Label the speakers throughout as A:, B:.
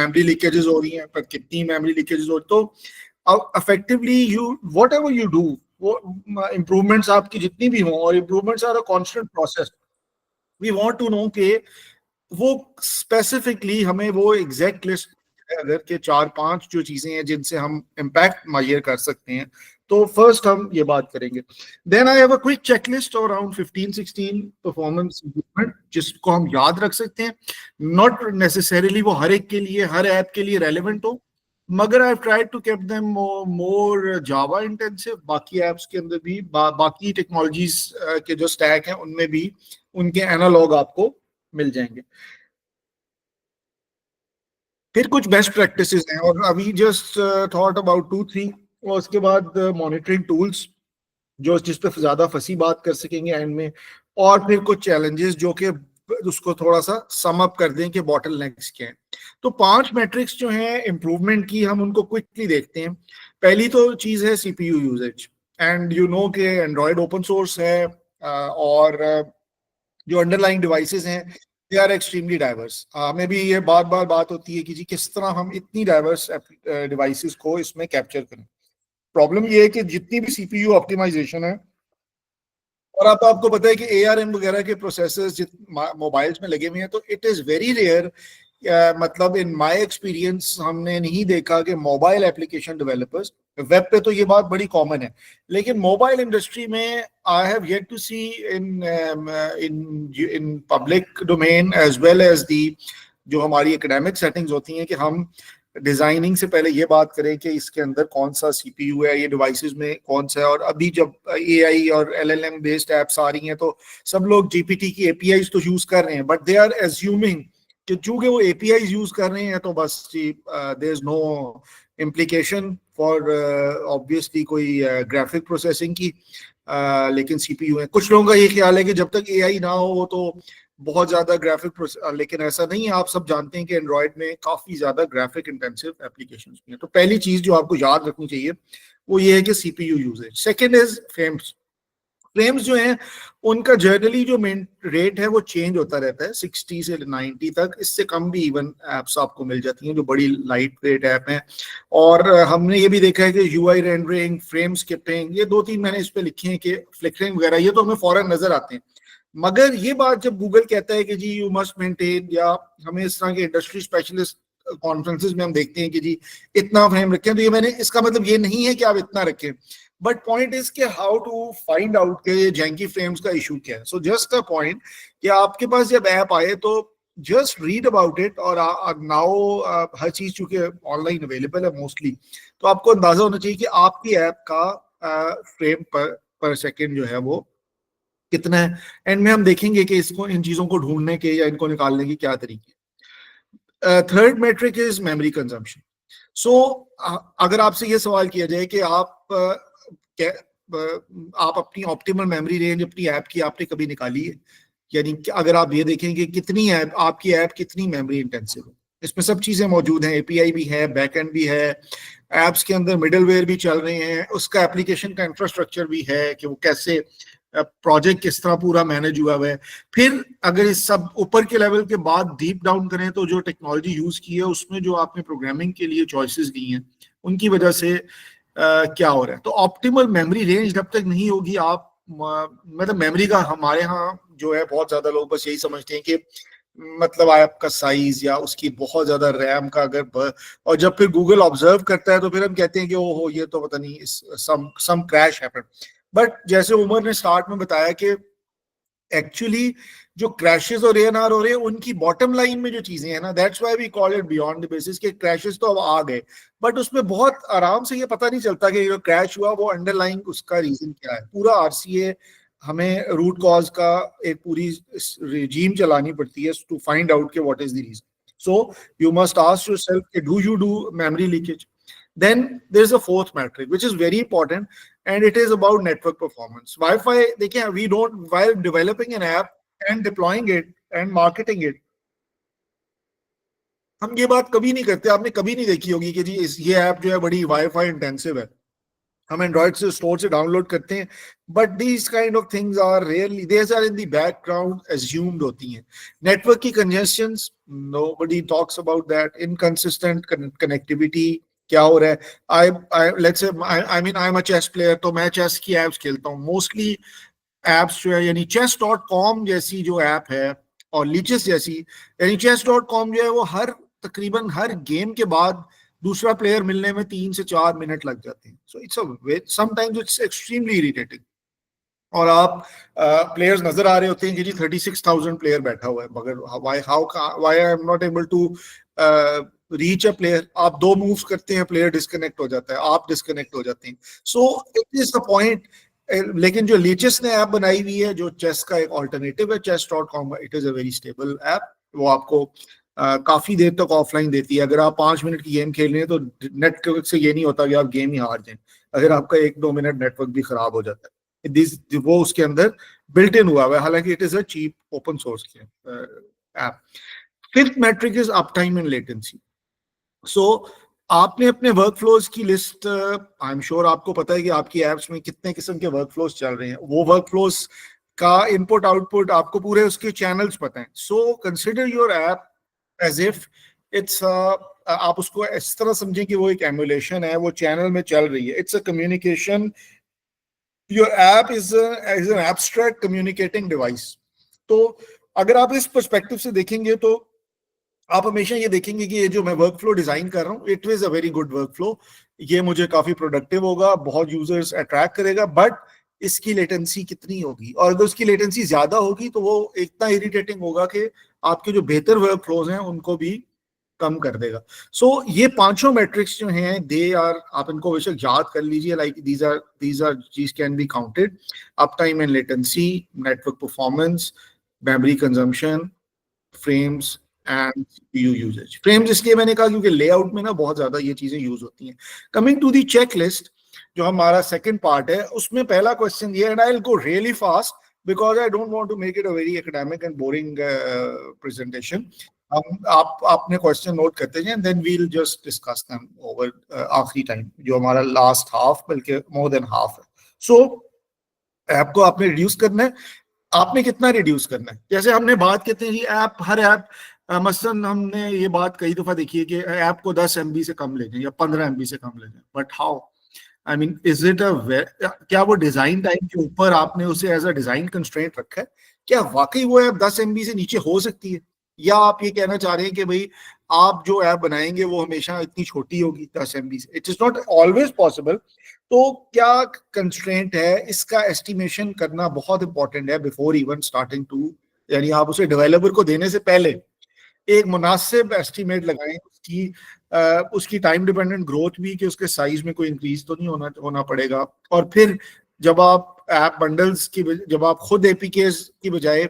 A: Memory leakages हो रही हैं, पर कितनी मेमोरी लीकेजेस हो रही, तो effectively you whatever you do, वो इम्प्रूवमेंट्स आपकी जितनी भी हों, और improvements are a constant process, we want to know कि वो स्पेसिफिकली हमें वो एग्जैक्ट लिस्ट, अगर के 4-5 जो चीजें हैं जिनसे हम इम्पैक्ट मेजर कर सकते हैं, तो फर्स्ट हम ये बात करेंगे। Then I have a quick checklist of around 15-16 performance improvement जिसको हम याद रख सकते हैं। नॉट नेसेसरीली वो हर एक के लिए, हर ऐप के लिए रेलेवेंट हो, मगर I try to keep them more Java intensive. बाकी एप्स के अंदर भी बाकी टेक्नोलॉजीज के जो स्टैक हैं उनमें भी उनके एनालॉग आपको मिल जाएंगे। फिर कुछ बेस्ट प्रैक्टिसेस हैं, और अभी जस्ट थॉट अबाउट 2-3, और उसके बाद मॉनिटरिंग टूल्स जो जिस पे ज्यादा फंसी बात कर सकेंगे एंड में, और फिर कुछ चैलेंजेस जो कि उसको थोड़ा सा सम अप कर दें कि बॉटल नेक्स क्या है। तो 5 मैट्रिक्स जो हैं इम्प्रूवमेंट की, हम उनको क्विकली देखते हैं। पहली तो चीज है CPU usage, and you know कि एंड्रॉयड ओपन सोर्स है, और जो अंडरलाइंग डिवाइसेस हैं दे आर एक्सट्रीमली डाइवर्स। हमें भी ये बार बार बात होती है कि जी किस तरह हम इतनी डाइवर्स डिवाइसेस को इसमें कैप्चर करें। प्रॉब्लम ये है कि जितनी भी सीपीयू ऑप्टिमाइजेशन है, और अब आपको पता है कि एआरएम वगैरह के प्रोसेसर्स मोबाइल्स में लगे हुए हैं, तो इट इज वेरी रेयर, मतलब इन माय एक्सपीरियंस हमने नहीं देखा कि मोबाइल एप्लीकेशन डेवलपर्स, वेब पे तो ये बात बड़ी कॉमन है, लेकिन मोबाइल इंडस्ट्री में I have yet to see in in public domain as well as the जो हमारी एकेडमिक सेटिंग्स होती हैं कि हम डिजाइनिंग से पहले ये बात करें कि इसके अंदर कौन सा सीपीयू है, ये डिवाइसेस में कौन सा है। और अभी जब एआई और एलएलएम बेस्ड एप्स आ रही हैं तो सब लोग जीपीटी की एपीआई तो यूज कर रहे हैं, बट दे आर एज्यूमिंग कि चूंकि वो एपीआई यूज कर रहे हैं तो बस जी there is no implication for obviously कोई ग्राफिक प्रोसेसिंग की, लेकिन सीपीयू है। कुछ लोगों का ये ख्याल है कि जब तक एआई ना हो तो बहुत ज्यादा ग्राफिक, लेकिन ऐसा नहीं है। आप सब जानते हैं कि एंड्रॉयड में काफी ज्यादा ग्राफिक इंटेंसिव एप्लीकेशंस भी हैं। तो पहली चीज जो आपको याद रखनी चाहिए वो ये है कि CPU usage. Second is frames. Frames जो हैं उनका जनरली जो मेन रेट है वो चेंज होता रहता है 60 से 90 तक, इससे कम भी इवन एप्स आपको मिल जाती हैं जो बड़ी लाइट वेट ऐप हैं। और हमने ये भी देखा है कि यूआई रेंडरिंग, फ्रेम स्किपिंग, ये 2-3 मैंने इस पे लिखे हैं कि फ्लिकरिंग वगैरह, ये तो हमें फौरन नजर आते हैं। मगर ये बात जब गूगल कहता है कि जी यू मस्ट मेंटेन, या हमें इस तरह के इंडस्ट्री स्पेशलिस्ट कॉन्फ्रेंसेज में हम देखते हैं कि जी इतना फ्रेम रखें, तो ये मैंने इसका मतलब ये नहीं है कि आप इतना रखें, बट पॉइंट इज के हाउ टू फाइंड आउट के जैंकी फ्रेम्स का इशू क्या है। सो जस्ट अ पॉइंट कि आपके पास जब ऐप आए तो जस्ट रीड अबाउट इट, और नाउ हर चीज चूंकि ऑनलाइन अवेलेबल है मोस्टली, तो आपको अंदाजा होना चाहिए कि आपकी ऐप का फ्रेम पर सेकेंड जो है वो कितना है। एंड में हम देखेंगे कि इसको, इन चीजों को ढूंढने के या इनको निकालने की क्या तरीके। Third metric is memory consumption. So अगर आपसे ये सवाल किया जाए कि आप अपनी ऑप्टिमल मेमोरी रेंज अपनी ऐप की आपने कभी निकाली है, यानी कि अगर आप ये देखें कि कितनी ऐप, आपकी ऐप कितनी मेमोरी इंटेंसिव है, इसमें सब चीजें मौजूद हैं, एपीआई भी है, बैकएंड भी है, एप्स के अंदर मिडलवेयर भी चल रहे हैं, उसका एप्लीकेशन का इंफ्रास्ट्रक्चर भी है कि वो कैसे प्रोजेक्ट किस तरह पूरा मैनेज हुआ है। फिर अगर इस सब ऊपर के लेवल के बाद डीप डाउन करें तो जो टेक्नोलॉजी यूज की है उसमें जो आपने प्रोग्रामिंग के लिए चॉइसेस दी हैं उनकी वजह से क्या हो रहा है। तो ऑप्टिमल मेमोरी रेंज जब तक नहीं होगी, आप मतलब मेमोरी का हमारे यहाँ जो है बहुत ज्यादा लोग बस यही समझते हैं कि मतलब ऐप का साइज या उसकी बहुत ज्यादा रैम का अगर और जब फिर गूगल ऑब्जर्व करता है तो फिर हम कहते हैं कि ओहो ये तो पता नहीं सम क्रैश हैपन। बट जैसे उमर ने स्टार्ट में बताया कि एक्चुअली जो क्रैशेस और एएनआर हो रहे हैं उनकी बॉटम लाइन में जो चीजें हैं ना, that's why we call it beyond the basis के क्रैशेस तो अब आ गए, बट उसमें बहुत आराम से ये पता नहीं चलता कि जो क्रैश हुआ वो अंडरलाइंग उसका रीजन क्या है। पूरा आरसीए हमें रूट कॉज का एक पूरी रिजीम चलानी पड़ती है टू फाइंड आउट के what is the reason. So you must ask yourself कि do you do memory leakage. Then there's a fourth metric which is very important, and it is about network performance. Wi-Fi, देखिए, we don't, while developing an app and deploying it and marketing it, हम ये बात कभी नहीं करते। आपने कभी नहीं देखी होगी कि जी ये ऐप जो है बड़ी वाईफाई इंटेंसिव है। हम एंड्रॉइड से स्टोर से डाउनलोड करते हैं, but these kind of things are rarely, there are in the background assumed होती हैं. नेटवर्क की congestions, nobody talks about that. Inconsistent connectivity, क्या हो रहा है. I let's say I mean I am a chess player, तो मैं chess की एप्स खेलता हूँ. मोस्टली एप्स जो है, यानी chess.com जैसी जो ऐप है और लीचेस जैसी, यानी chess.com जो है वो तकरीबन हर गेम के बाद दूसरा प्लेयर मिलने में 3 से 4 मिनट लग जाते हैं. So it's sometimes it's extremely irritating. और आप प्लेयर्स नजर आ रहे होते हैं कि जी 36,000 प्लेयर बैठा हुआ है, मगर why I am not able to reach a player. आप 2 मूव्स करते हैं, प्लेयर डिस्कनेक्ट हो जाता है, आप डिस्कनेक्ट हो जाते हैं. So it is the point. लेकिन जो लीचेस ने ऐप बनाई हुई है, जो चेस का एक ऑल्टरनेटिव है chess.com, it is a very stable app. वो आपको काफी देर तक ऑफलाइन देती है. अगर आप 5 मिनट की गेम खेल रहे हैं तो नेटवर्क से ये नहीं होता कि आप गेम ही हार जाएं. अगर आपका 1-2 मिनट नेटवर्क भी खराब हो जाता है, वो उसके अंदर बिल्ट इन हुआ है. हालांकि it is a cheap open source app. Fifth metric is up time and latency. So आपने अपने वर्क फ्लोज की लिस्ट, आई एम श्योर आपको पता है कि आपकी एप्स में कितने किस्म के वर्क फ्लोज चल रहे हैं. वो वर्क फ्लोज का इनपुट आउटपुट आपको पूरे उसके चैनल्स पता है. So consider your app as if it's, आप उसको इस तरह समझें कि वो एक एमुलेशन है, वो चैनल में चल रही है. It's a communication, your app is an abstract communicating device. तो अगर आप इस पर्सपेक्टिव से देखेंगे तो आप हमेशा ये देखेंगे कि ये जो मैं वर्क फ्लो डिजाइन कर रहा हूँ, it is a very good work flow. ये मुझे काफी प्रोडक्टिव होगा, बहुत यूजर्स अट्रैक्ट करेगा, बट इसकी लेटेंसी कितनी होगी. और अगर उसकी लेटेंसी ज्यादा होगी तो वो इतना इरिटेटिंग होगा कि आपके जो बेहतर वर्क फ्लोज हैं उनको भी कम कर देगा. सो ये पांचों मैट्रिक्स जो हैं, दे आर, आप इनको बेशक याद कर लीजिए. लाइक दीज आर चीज can be counted: up time and latency, network performance, memory consumption, frames and CPU usage. Frames इसलिए मैंने कहा क्योंकि लेआउट में ना बहुत ज्यादा ये चीजें यूज होती हैं. Coming to the check list, जो हमारा सेकंड पार्ट है, उसमें पहला क्वेश्चन ये, and I will go really fast because I don't want to make it a very academic and boring presentation. हम आपने क्वेश्चन नोट करते जाएं, then we will just discuss them over आखिरी time, जो हमारा लास्ट हाफ, बल्कि more than half है. सो app को आपने रिड्यूस करना है. आपने कितना रिड्यूस करना है? जैसे हमने बात करते हैं जी, ऐप, हर ऐप, मसलन हमने ये बात कई दफा देखी है कि ऐप को 10 MB से कम ले जाए या 15 MB से कम ले जाए. But how, I mean is it क्या वो डिजाइन टाइम के ऊपर आपने उसे एज अ डिजाइन कंस्ट्रेंट रखा है? क्या वाकई वो ऐप 10 MB से नीचे हो सकती है, या आप ये कहना चाह रहे हैं कि भाई आप जो ऐप बनाएंगे वो हमेशा इतनी छोटी होगी 10 MB से? It is not always possible. तो क्या कंस्ट्रेंट है, इसका एस्टिमेशन करना बहुत इंपॉर्टेंट है बिफोर इवन स्टार्टिंग टू, यानी आप उसे डेवलपर को देने से पहले एक मुनासिब एस्टिमेट लगाएं उसकी टाइम डिपेंडेंट ग्रोथ भी, कि उसके साइज में कोई इंक्रीज तो नहीं होना पड़ेगा. और फिर जब आप ऐप बंडल्स की, जब आप खुद एपीके की बजाय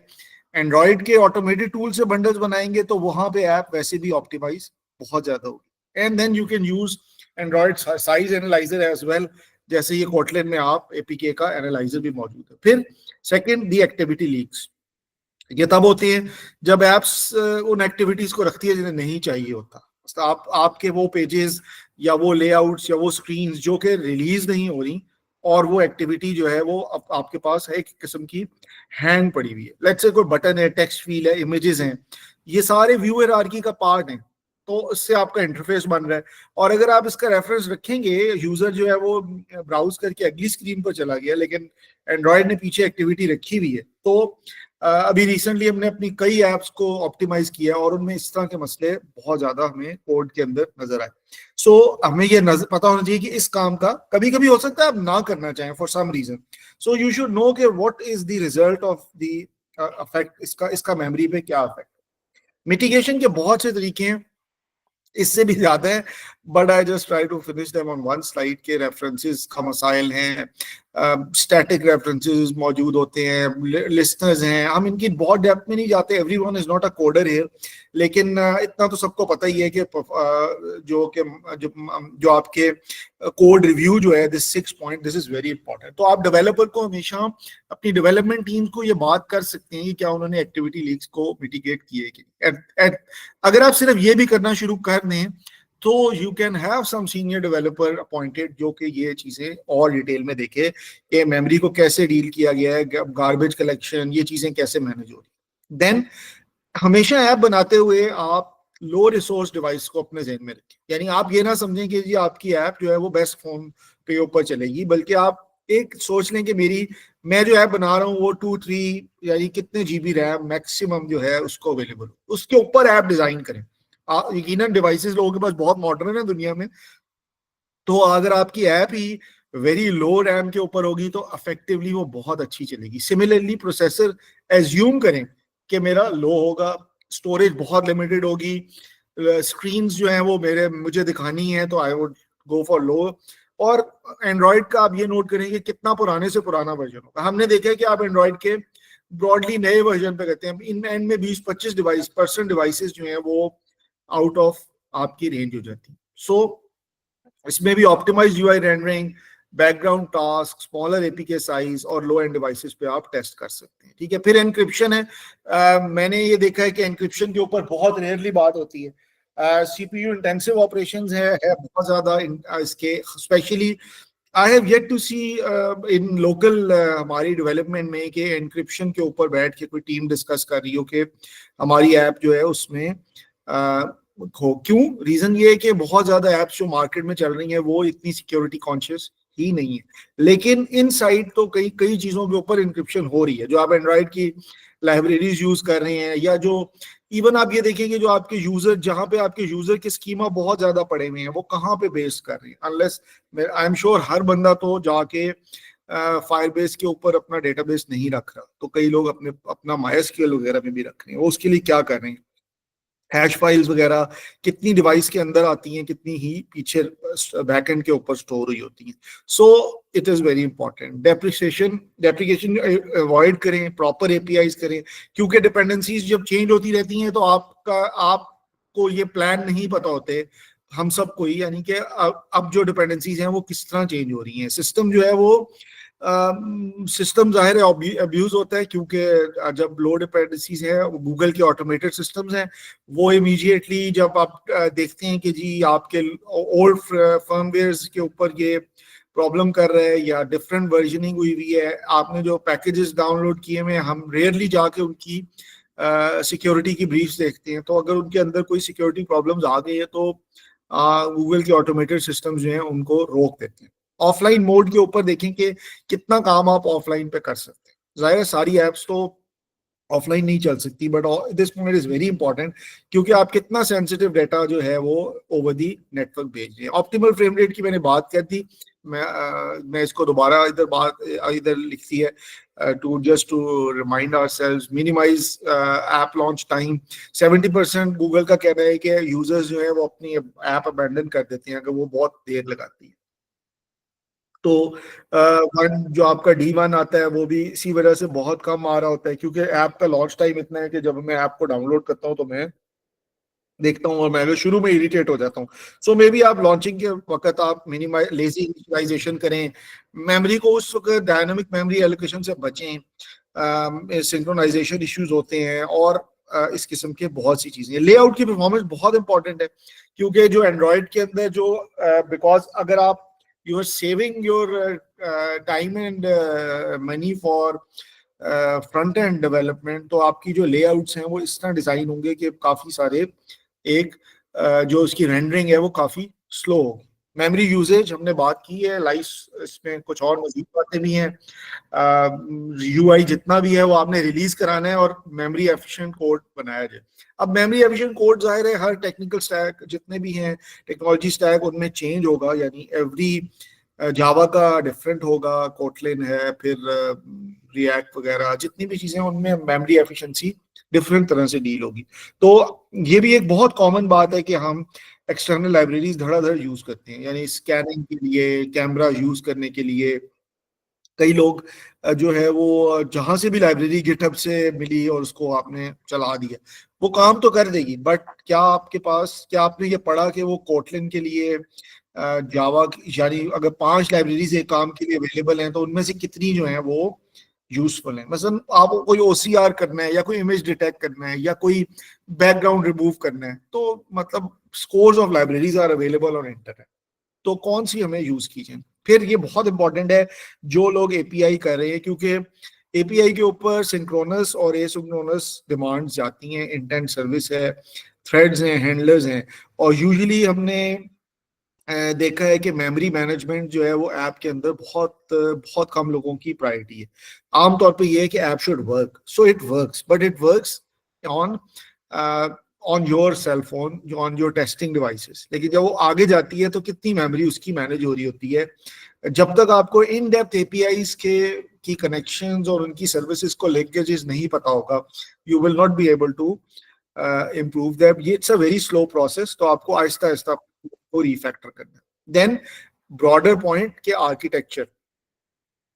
A: एंड्रॉइड के ऑटोमेटेड टूल से बंडल्स बनाएंगे, तो वहां पे ऐप वैसे भी ऑप्टिमाइज बहुत ज्यादा होगी. And then you can use Android size analyzer as well, जैसे ये कोटलिन में आप एपीके का एनालाइजर भी मौजूद है. फिर सेकंड, दी एक्टिविटी लीक्स. ये तब होती है जब एप्स उन एक्टिविटीज को रखती है जिन्हें नहीं चाहिए होता. तो आपके वो पेजेस या वो लेआउट्स या वो स्क्रीन्स जो कि रिलीज नहीं हो रही, और वो एक्टिविटी जो है वो आपके पास है, एक किस्म की हैंग पड़ी हुई है. लेट्स से कोई बटन है, टेक्स्ट फील्ड है, इमेजेस हैं, ये सारे व्यू हायरार्की का पार्ट है. तो इससे आपका इंटरफेस बन रहा है. और अगर आप इसका रेफरेंस रखेंगे, यूजर जो है वो ब्राउज करके अगली स्क्रीन पर चला गया, लेकिन एंड्रॉयड ने पीछे एक्टिविटी रखी हुई है. तो अभी रिसेंटली हमने अपनी कई एप्स को ऑप्टिमाइज किया और उनमें इस तरह के मसले बहुत ज्यादा हमें कोड के अंदर नजर आए. सो हमें ये पता होना चाहिए कि इस काम का कभी कभी हो सकता है आप ना करना चाहें for some reason. So you should know कि what is the result of the effect, इसका मेमोरी पे क्या इफेक्ट. मिटिगेशन के बहुत से तरीके हैं, इससे भी ज्यादा है, but I just try to finish them on one slide. के रेफरेंसेस का मसाइल हैं, स्टैटिक रेफरेंसेस मौजूद होते हैं, लिस्टनर्स हैं. हम इनकी बहुत डेप्थ में नहीं जाते, everyone is not a coder here. लेकिन इतना तो सबको पता ही है कि जो आपके कोड रिव्यू जो है, this 6 point, this is very important. तो आप डेवलपर को हमेशा, अपनी डेवलपमेंट टीम को ये बात कर सकते हैं कि क्या उन्होंने एक्टिविटी लीक्स को मिटिगेट किए कि नहीं. अगर आप सिर्फ ये भी करना शुरू कर दें तो you can have some senior developer appointed जो कि ये चीजें और डिटेल में देखे कि मेमोरी को कैसे डील किया गया है, गार्बेज कलेक्शन, ये चीजें कैसे मैनेज हो रही। देन हमेशा ऐप बनाते हुए आप लो रिसोर्स डिवाइस को अपने जहन में रखें। यानी आप ये ना समझें कि जी आपकी ऐप जो है वो बेस्ट फोन के ऊपर चलेगी, बल्कि आप एक सोच लें कि मैं जो ऐप बना रहा हूँ वो 2-3 यानी कितने जीबी रैम मैक्सिमम जो है उसको अवेलेबल, उसके ऊपर ऐप डिजाइन करें। यकीनन डिवाइसेस लोगों के पास बहुत मॉडर्न है दुनिया में, तो अगर आपकी ऐप ही वेरी लो रैम के ऊपर होगी तो अफेक्टिवली वो बहुत अच्छी चलेगी। सिमिलरली प्रोसेसर एज्यूम करें कि मेरा लो होगा, स्टोरेज बहुत लिमिटेड होगी, स्क्रीन्स जो है वो मुझे दिखानी है तो I would go for low. और एंड्रॉयड का आप ये नोट करें कि कितना पुराने से पुराना वर्जन होगा। हमने देखा है कि आप एंड्रॉयड के ब्रॉडली नए वर्जन पे कहते हैं, इन एंड में 20-25 डिवाइसेस जो हैं वो आउट ऑफ आपकी रेंज हो जाती है। सो इसमें भी optimize UI rendering, background task, smaller APK size और लो एंड डिवाइसेस पे आप टेस्ट कर सकते हैं। ठीक है, फिर एनक्रिप्शन है। मैंने ये देखा है कि एनक्रिप्शन के ऊपर बहुत रेयरली बात होती है। सीपीयू इंटेंसिव ऑपरेशंस है बहुत ज्यादा इसके, specially I have yet to see in local हमारी डेवलपमेंट में कि एनक्रिप्शन के ऊपर बैठ के कोई टीम डिस्कस कर रही हो कि हमारी ऐप जो है उसमें क्यों। रीजन ये है कि बहुत ज्यादा ऐप्स जो मार्केट में चल रही हैं वो इतनी सिक्योरिटी कॉन्शियस ही नहीं है, लेकिन इन साइड तो कई कई चीजों के ऊपर इंक्रिप्शन हो रही है। जो आप एंड्रॉइड की लाइब्रेरीज यूज कर रहे हैं, या जो इवन आप ये देखेंगे जो आपके यूजर, जहां पे आपके यूजर के स्कीमा बहुत ज्यादा पड़े हुए हैं, वो कहाँ पे बेस कर रहे हैं। अनलेस आई एम श्योर हर बंदा तो जाके फायरबेस के ऊपर अपना डेटाबेस नहीं रख रहा, तो कई लोग अपना माइस्क्यूएल वगैरह में भी रख रहे हैं। वो उसके लिए क्या कर रहे हैं, हैश फाइल्स वगैरह कितनी डिवाइस के अंदर आती हैं, कितनी ही पीछे बैकएंड के ऊपर स्टोर हुई होती हैं। So it is very important. Depreciation avoid करें, प्रॉपर एपीआईज करें, क्योंकि डिपेंडेंसीज जब चेंज होती रहती हैं तो आपको ये प्लान नहीं पता होते, हम सबको ही, यानी कि अब जो डिपेंडेंसीज हैं वो किस तरह चेंज हो रही हैं। सिस्टम जो है वो सिस्टम जाहिर है अब्यूज होता है, क्योंकि जब लो डिपेंडेंसीज है, गूगल के ऑटोमेटेड सिस्टम्स हैं, वो इमीडिएटली जब आप देखते हैं कि जी आपके ओल्ड फर्मवेयर्स के ऊपर ये प्रॉब्लम कर रहा है या डिफरेंट वर्जनिंग हुई हुई है, आपने जो पैकेजेस डाउनलोड किए हुए, हम रेयरली जाके उनकी सिक्योरिटी की ब्रीफ्स देखते हैं, तो अगर उनके अंदर कोई सिक्योरिटी प्रॉब्लम्स आ गई है तो गूगल के ऑटोमेटेड सिस्टम्स जो हैं उनको रोक देते हैं। ऑफलाइन मोड के ऊपर देखें कि कितना काम आप ऑफलाइन पे कर सकते हैं। जाहिर है सारी एप्स तो ऑफलाइन नहीं चल सकती, but this point is very important, क्योंकि आप कितना सेंसिटिव डाटा जो है वो ओवर दी नेटवर्क भेज रहे हैं। ऑप्टिमल फ्रेम रेट की मैंने बात कर दी, मैं इसको दोबारा इधर लिख दी है to remind ourselves. Minimize app launch time. 70% Google का कहना है कि यूजर्स जो है वो अपनी ऐप अबैंडन कर देते हैं अगर वो बहुत देर लगाती है। तो जो आपका D1 आता है वो भी इसी वजह से बहुत कम आ रहा होता है, क्योंकि ऐप का लॉन्च टाइम इतना है कि जब मैं ऐप को डाउनलोड करता हूँ तो मैं देखता हूँ और मैं शुरू में इरिटेट हो जाता हूँ। सो मे बी आप लॉन्चिंग के वक्त आप मिनिमाइज लेजी इनिशियलाइजेशन करें, मेमोरी को उस वक्त डायनामिक मेमोरी एलोकेशन से बचें, सिंक्रोनाइजेशन इश्यूज होते हैं और इस किस्म के बहुत सी चीजें। लेआउट की परफॉर्मेंस बहुत इंपॉर्टेंट है, क्योंकि जो एंड्रॉयड के अंदर जो बिकॉज अगर आप you are saving your time and money for front end development, तो आपकी जो लेआउट्स हैं वो इस तरह डिजाइन होंगे कि काफी सारे एक जो उसकी रेंडरिंग है वो काफी स्लो होगी। मेमोरी यूजेज हमने बात की है, लाइफ इसमें कुछ और मजीद बातें भी हैं। यूआई जितना भी है वो आपने रिलीज कराना है और मेमोरी एफिशिएंट कोड बनाया जाए। अब मेमोरी एफिशिएंट कोड जाहिर है हर टेक्निकल स्टैक जितने भी हैं टेक्नोलॉजी स्टैक उनमें चेंज होगा, यानी एवरी जावा का डिफरेंट होगा, कोटलिन है, फिर रिएक्ट वगैरह जितनी भी चीजें उनमें मेमोरी एफिशिएंसी डिफरेंट तरह से डील होगी। तो ये भी एक बहुत कॉमन बात है कि हम एक्सटर्नल लाइब्रेरीज धड़ाधड़ यूज करते हैं, यानी स्कैनिंग के लिए, कैमरा यूज करने के लिए। कई लोग जो है वो जहां से भी लाइब्रेरी गिटहब से मिली और उसको आपने चला दिया, वो काम तो कर देगी, बट क्या आपने ये पढ़ा कि वो कोटलिन के लिए जावा, यानी अगर 5 लाइब्रेरीज एक काम के लिए अवेलेबल हैं तो उनमें से कितनी जो है वो यूजफुल है। मसलन आपको कोई ओसीआर करना है या कोई इमेज डिटेक्ट करना है या कोई बैकग्राउंड रिमूव करना है, तो मतलब scores of libraries are available on internet, तो कौन सी हमें यूज कीजिए। फिर ये बहुत इंपॉर्टेंट है जो लोग एपीआई कर रहे हैं, क्योंकि एपीआई के ऊपर सिंक्रोनस और एसिंक्रोनस डिमांड्स जाती हैं, इंटेंट सर्विस है, थ्रेड्स हैं, हैंडलर्स हैं, और यूजुअली हमने देखा है कि मेमोरी मैनेजमेंट जो है वो ऐप के अंदर बहुत बहुत कम लोगों की प्रायोरिटी है। आमतौर पे ये है कि app should work, so it works, but it works on on your cell phone, on your testing devices. लेकिन जब वो आगे जाती है तो कितनी मेमोरी उसकी मैनेज हो रही होती है, जब तक आपको इन डेप्थ एपीआईज के की कनेक्शंस और उनकी सर्विसेज को लिंकेजेस नहीं पता होगा, you will not be able to improve that. ये it's a very slow process, तो आपको आहिस्ता आहिस्ता को रीफैक्टर करना है। देन ब्रॉडर पॉइंट के आर्किटेक्चर,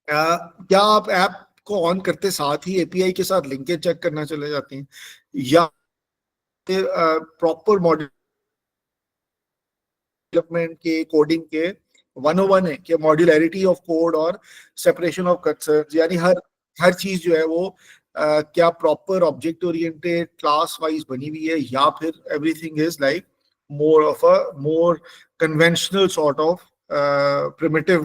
A: क्या आप ऐप को ऑन करते साथ ही एपीआई के साथ लिंकेज चेक करना चले जाते हैं, या प्रॉपर मॉड्यूल डेवलपमेंट के कोडिंग के 101 है कि मॉड्यूलरिटी ऑफ कोड और सेपरेशन ऑफ कंसर्न्स, यानी हर चीज जो है वो क्या proper object oriented class wise बनी हुई है, या फिर everything is like more of a more conventional sort of primitive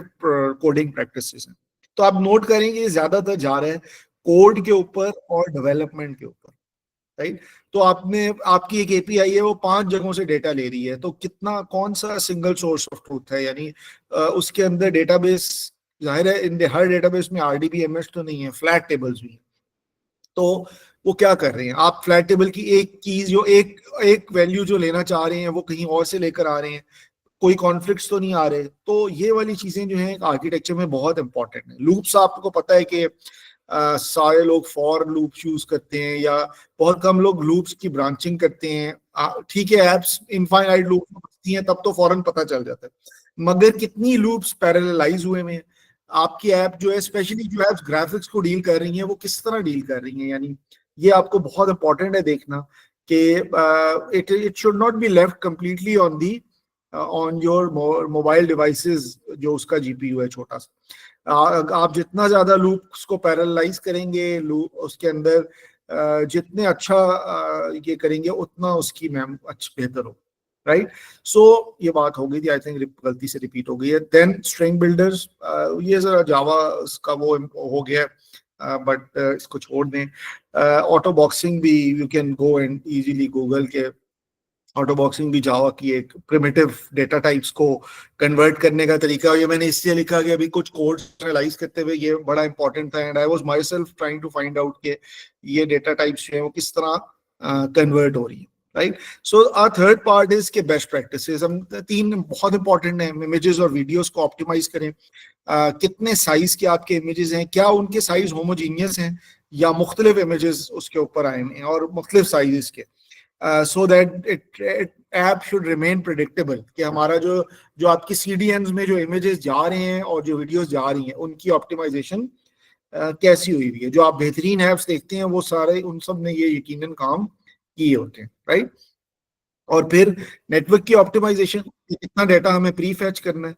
A: coding practices हैं। तो आप नोट करेंगे ज्यादातर जा रहे हैं कोड के ऊपर और डेवलपमेंट के ऊपर, राइट। तो आपने आपकी एक एपीआई है वो 5 जगहों से डेटा ले रही है, तो कितना कौन सा सिंगल सोर्स ऑफ ट्रूथ है, यानी उसके अंदर डेटाबेस, जाहिर है इन हर डेटाबेस में आरडीबीएमएस तो नहीं है, फ्लैट टेबल्स भी है। तो वो क्या कर रहे हैं, आप फ्लैट टेबल की एक चीज जो एक वैल्यू जो लेना चाह रहे हैं वो कहीं और से लेकर आ रहे हैं, कोई कॉन्फ्लिक्ट्स तो नहीं आ रहे। तो ये वाली चीजें जो हैं आर्किटेक्चर में बहुत इंपॉर्टेंट है। लूप्स आपको पता है कि सारे लोग फॉर लूप यूज करते हैं, या बहुत कम लोग लूप्स की ब्रांचिंग करते हैं। ठीक है, एप्स इनफाइनाइट लूप बचती हैं तब तो फौरन पता चल जाता है, मगर कितनी लूप्स पैरेललाइज हुए में आपकी ऐप जो है, स्पेशली जो एप्स ग्राफिक्स को डील कर रही हैं वो किस तरह डील कर रही हैं, यानी ये आपको बहुत इंपॉर्टेंट है देखना कि it should not be left completely on the on your mobile devices, जो उसका जीपीयू है छोटा सा। आप जितना ज्यादा लूप्स को पैरेललाइज करेंगे, लूप उसके अंदर जितने अच्छा ये करेंगे उतना उसकी मैम अच्छा बेहतर हो, राइट। सो ये बात हो गई थी, आई थिंक गलती से रिपीट हो गई है। देन स्ट्रिंग बिल्डर्स, ये जरा जावा का वो हो गया है, बट इसको छोड़ दें। ऑटो बॉक्सिंग भी you can go and easily Google के, ऑटो बॉक्सिंग भी जावा की एक प्रिमिटिव डेटा टाइप्स को कन्वर्ट करने का तरीका। ये मैंने इसलिए लिखा कि अभी कुछ कोड्स एनालाइज करते हुए ये बड़ा इंपॉर्टेंट था, and I was myself trying to find out के ये डेटा टाइप्स जो है वो किस तरह कन्वर्ट हो रही है, right. So our third part is के बेस्ट प्रैक्टिसेस। हम 3 बहुत इंपॉर्टेंट है, इमेजेस और वीडियोस को ऑप्टिमाइज करें। कितने साइज के आपके इमेजेस हैं, क्या उनके साइज होमोजीनियस हैं या मुख्तलिफ इमेजेस उसके ऊपर आए हैं और मुख्तलिफ साइजेस के, so that it app should remain predictable कि हमारा जो जो आपकी सीडीएन्स में जो इमेजेस जा रहे हैं और जो वीडियोस जा रही हैं उनकी ऑप्टिमाइजेशन कैसी हुई हुई है। जो आप बेहतरीन ऐप्स देखते हैं वो सारे उन सब ने ये यकीनन काम किए होते हैं, राइट। और फिर नेटवर्क की ऑप्टिमाइजेशन, कितना डेटा हमें प्री फैच करना है,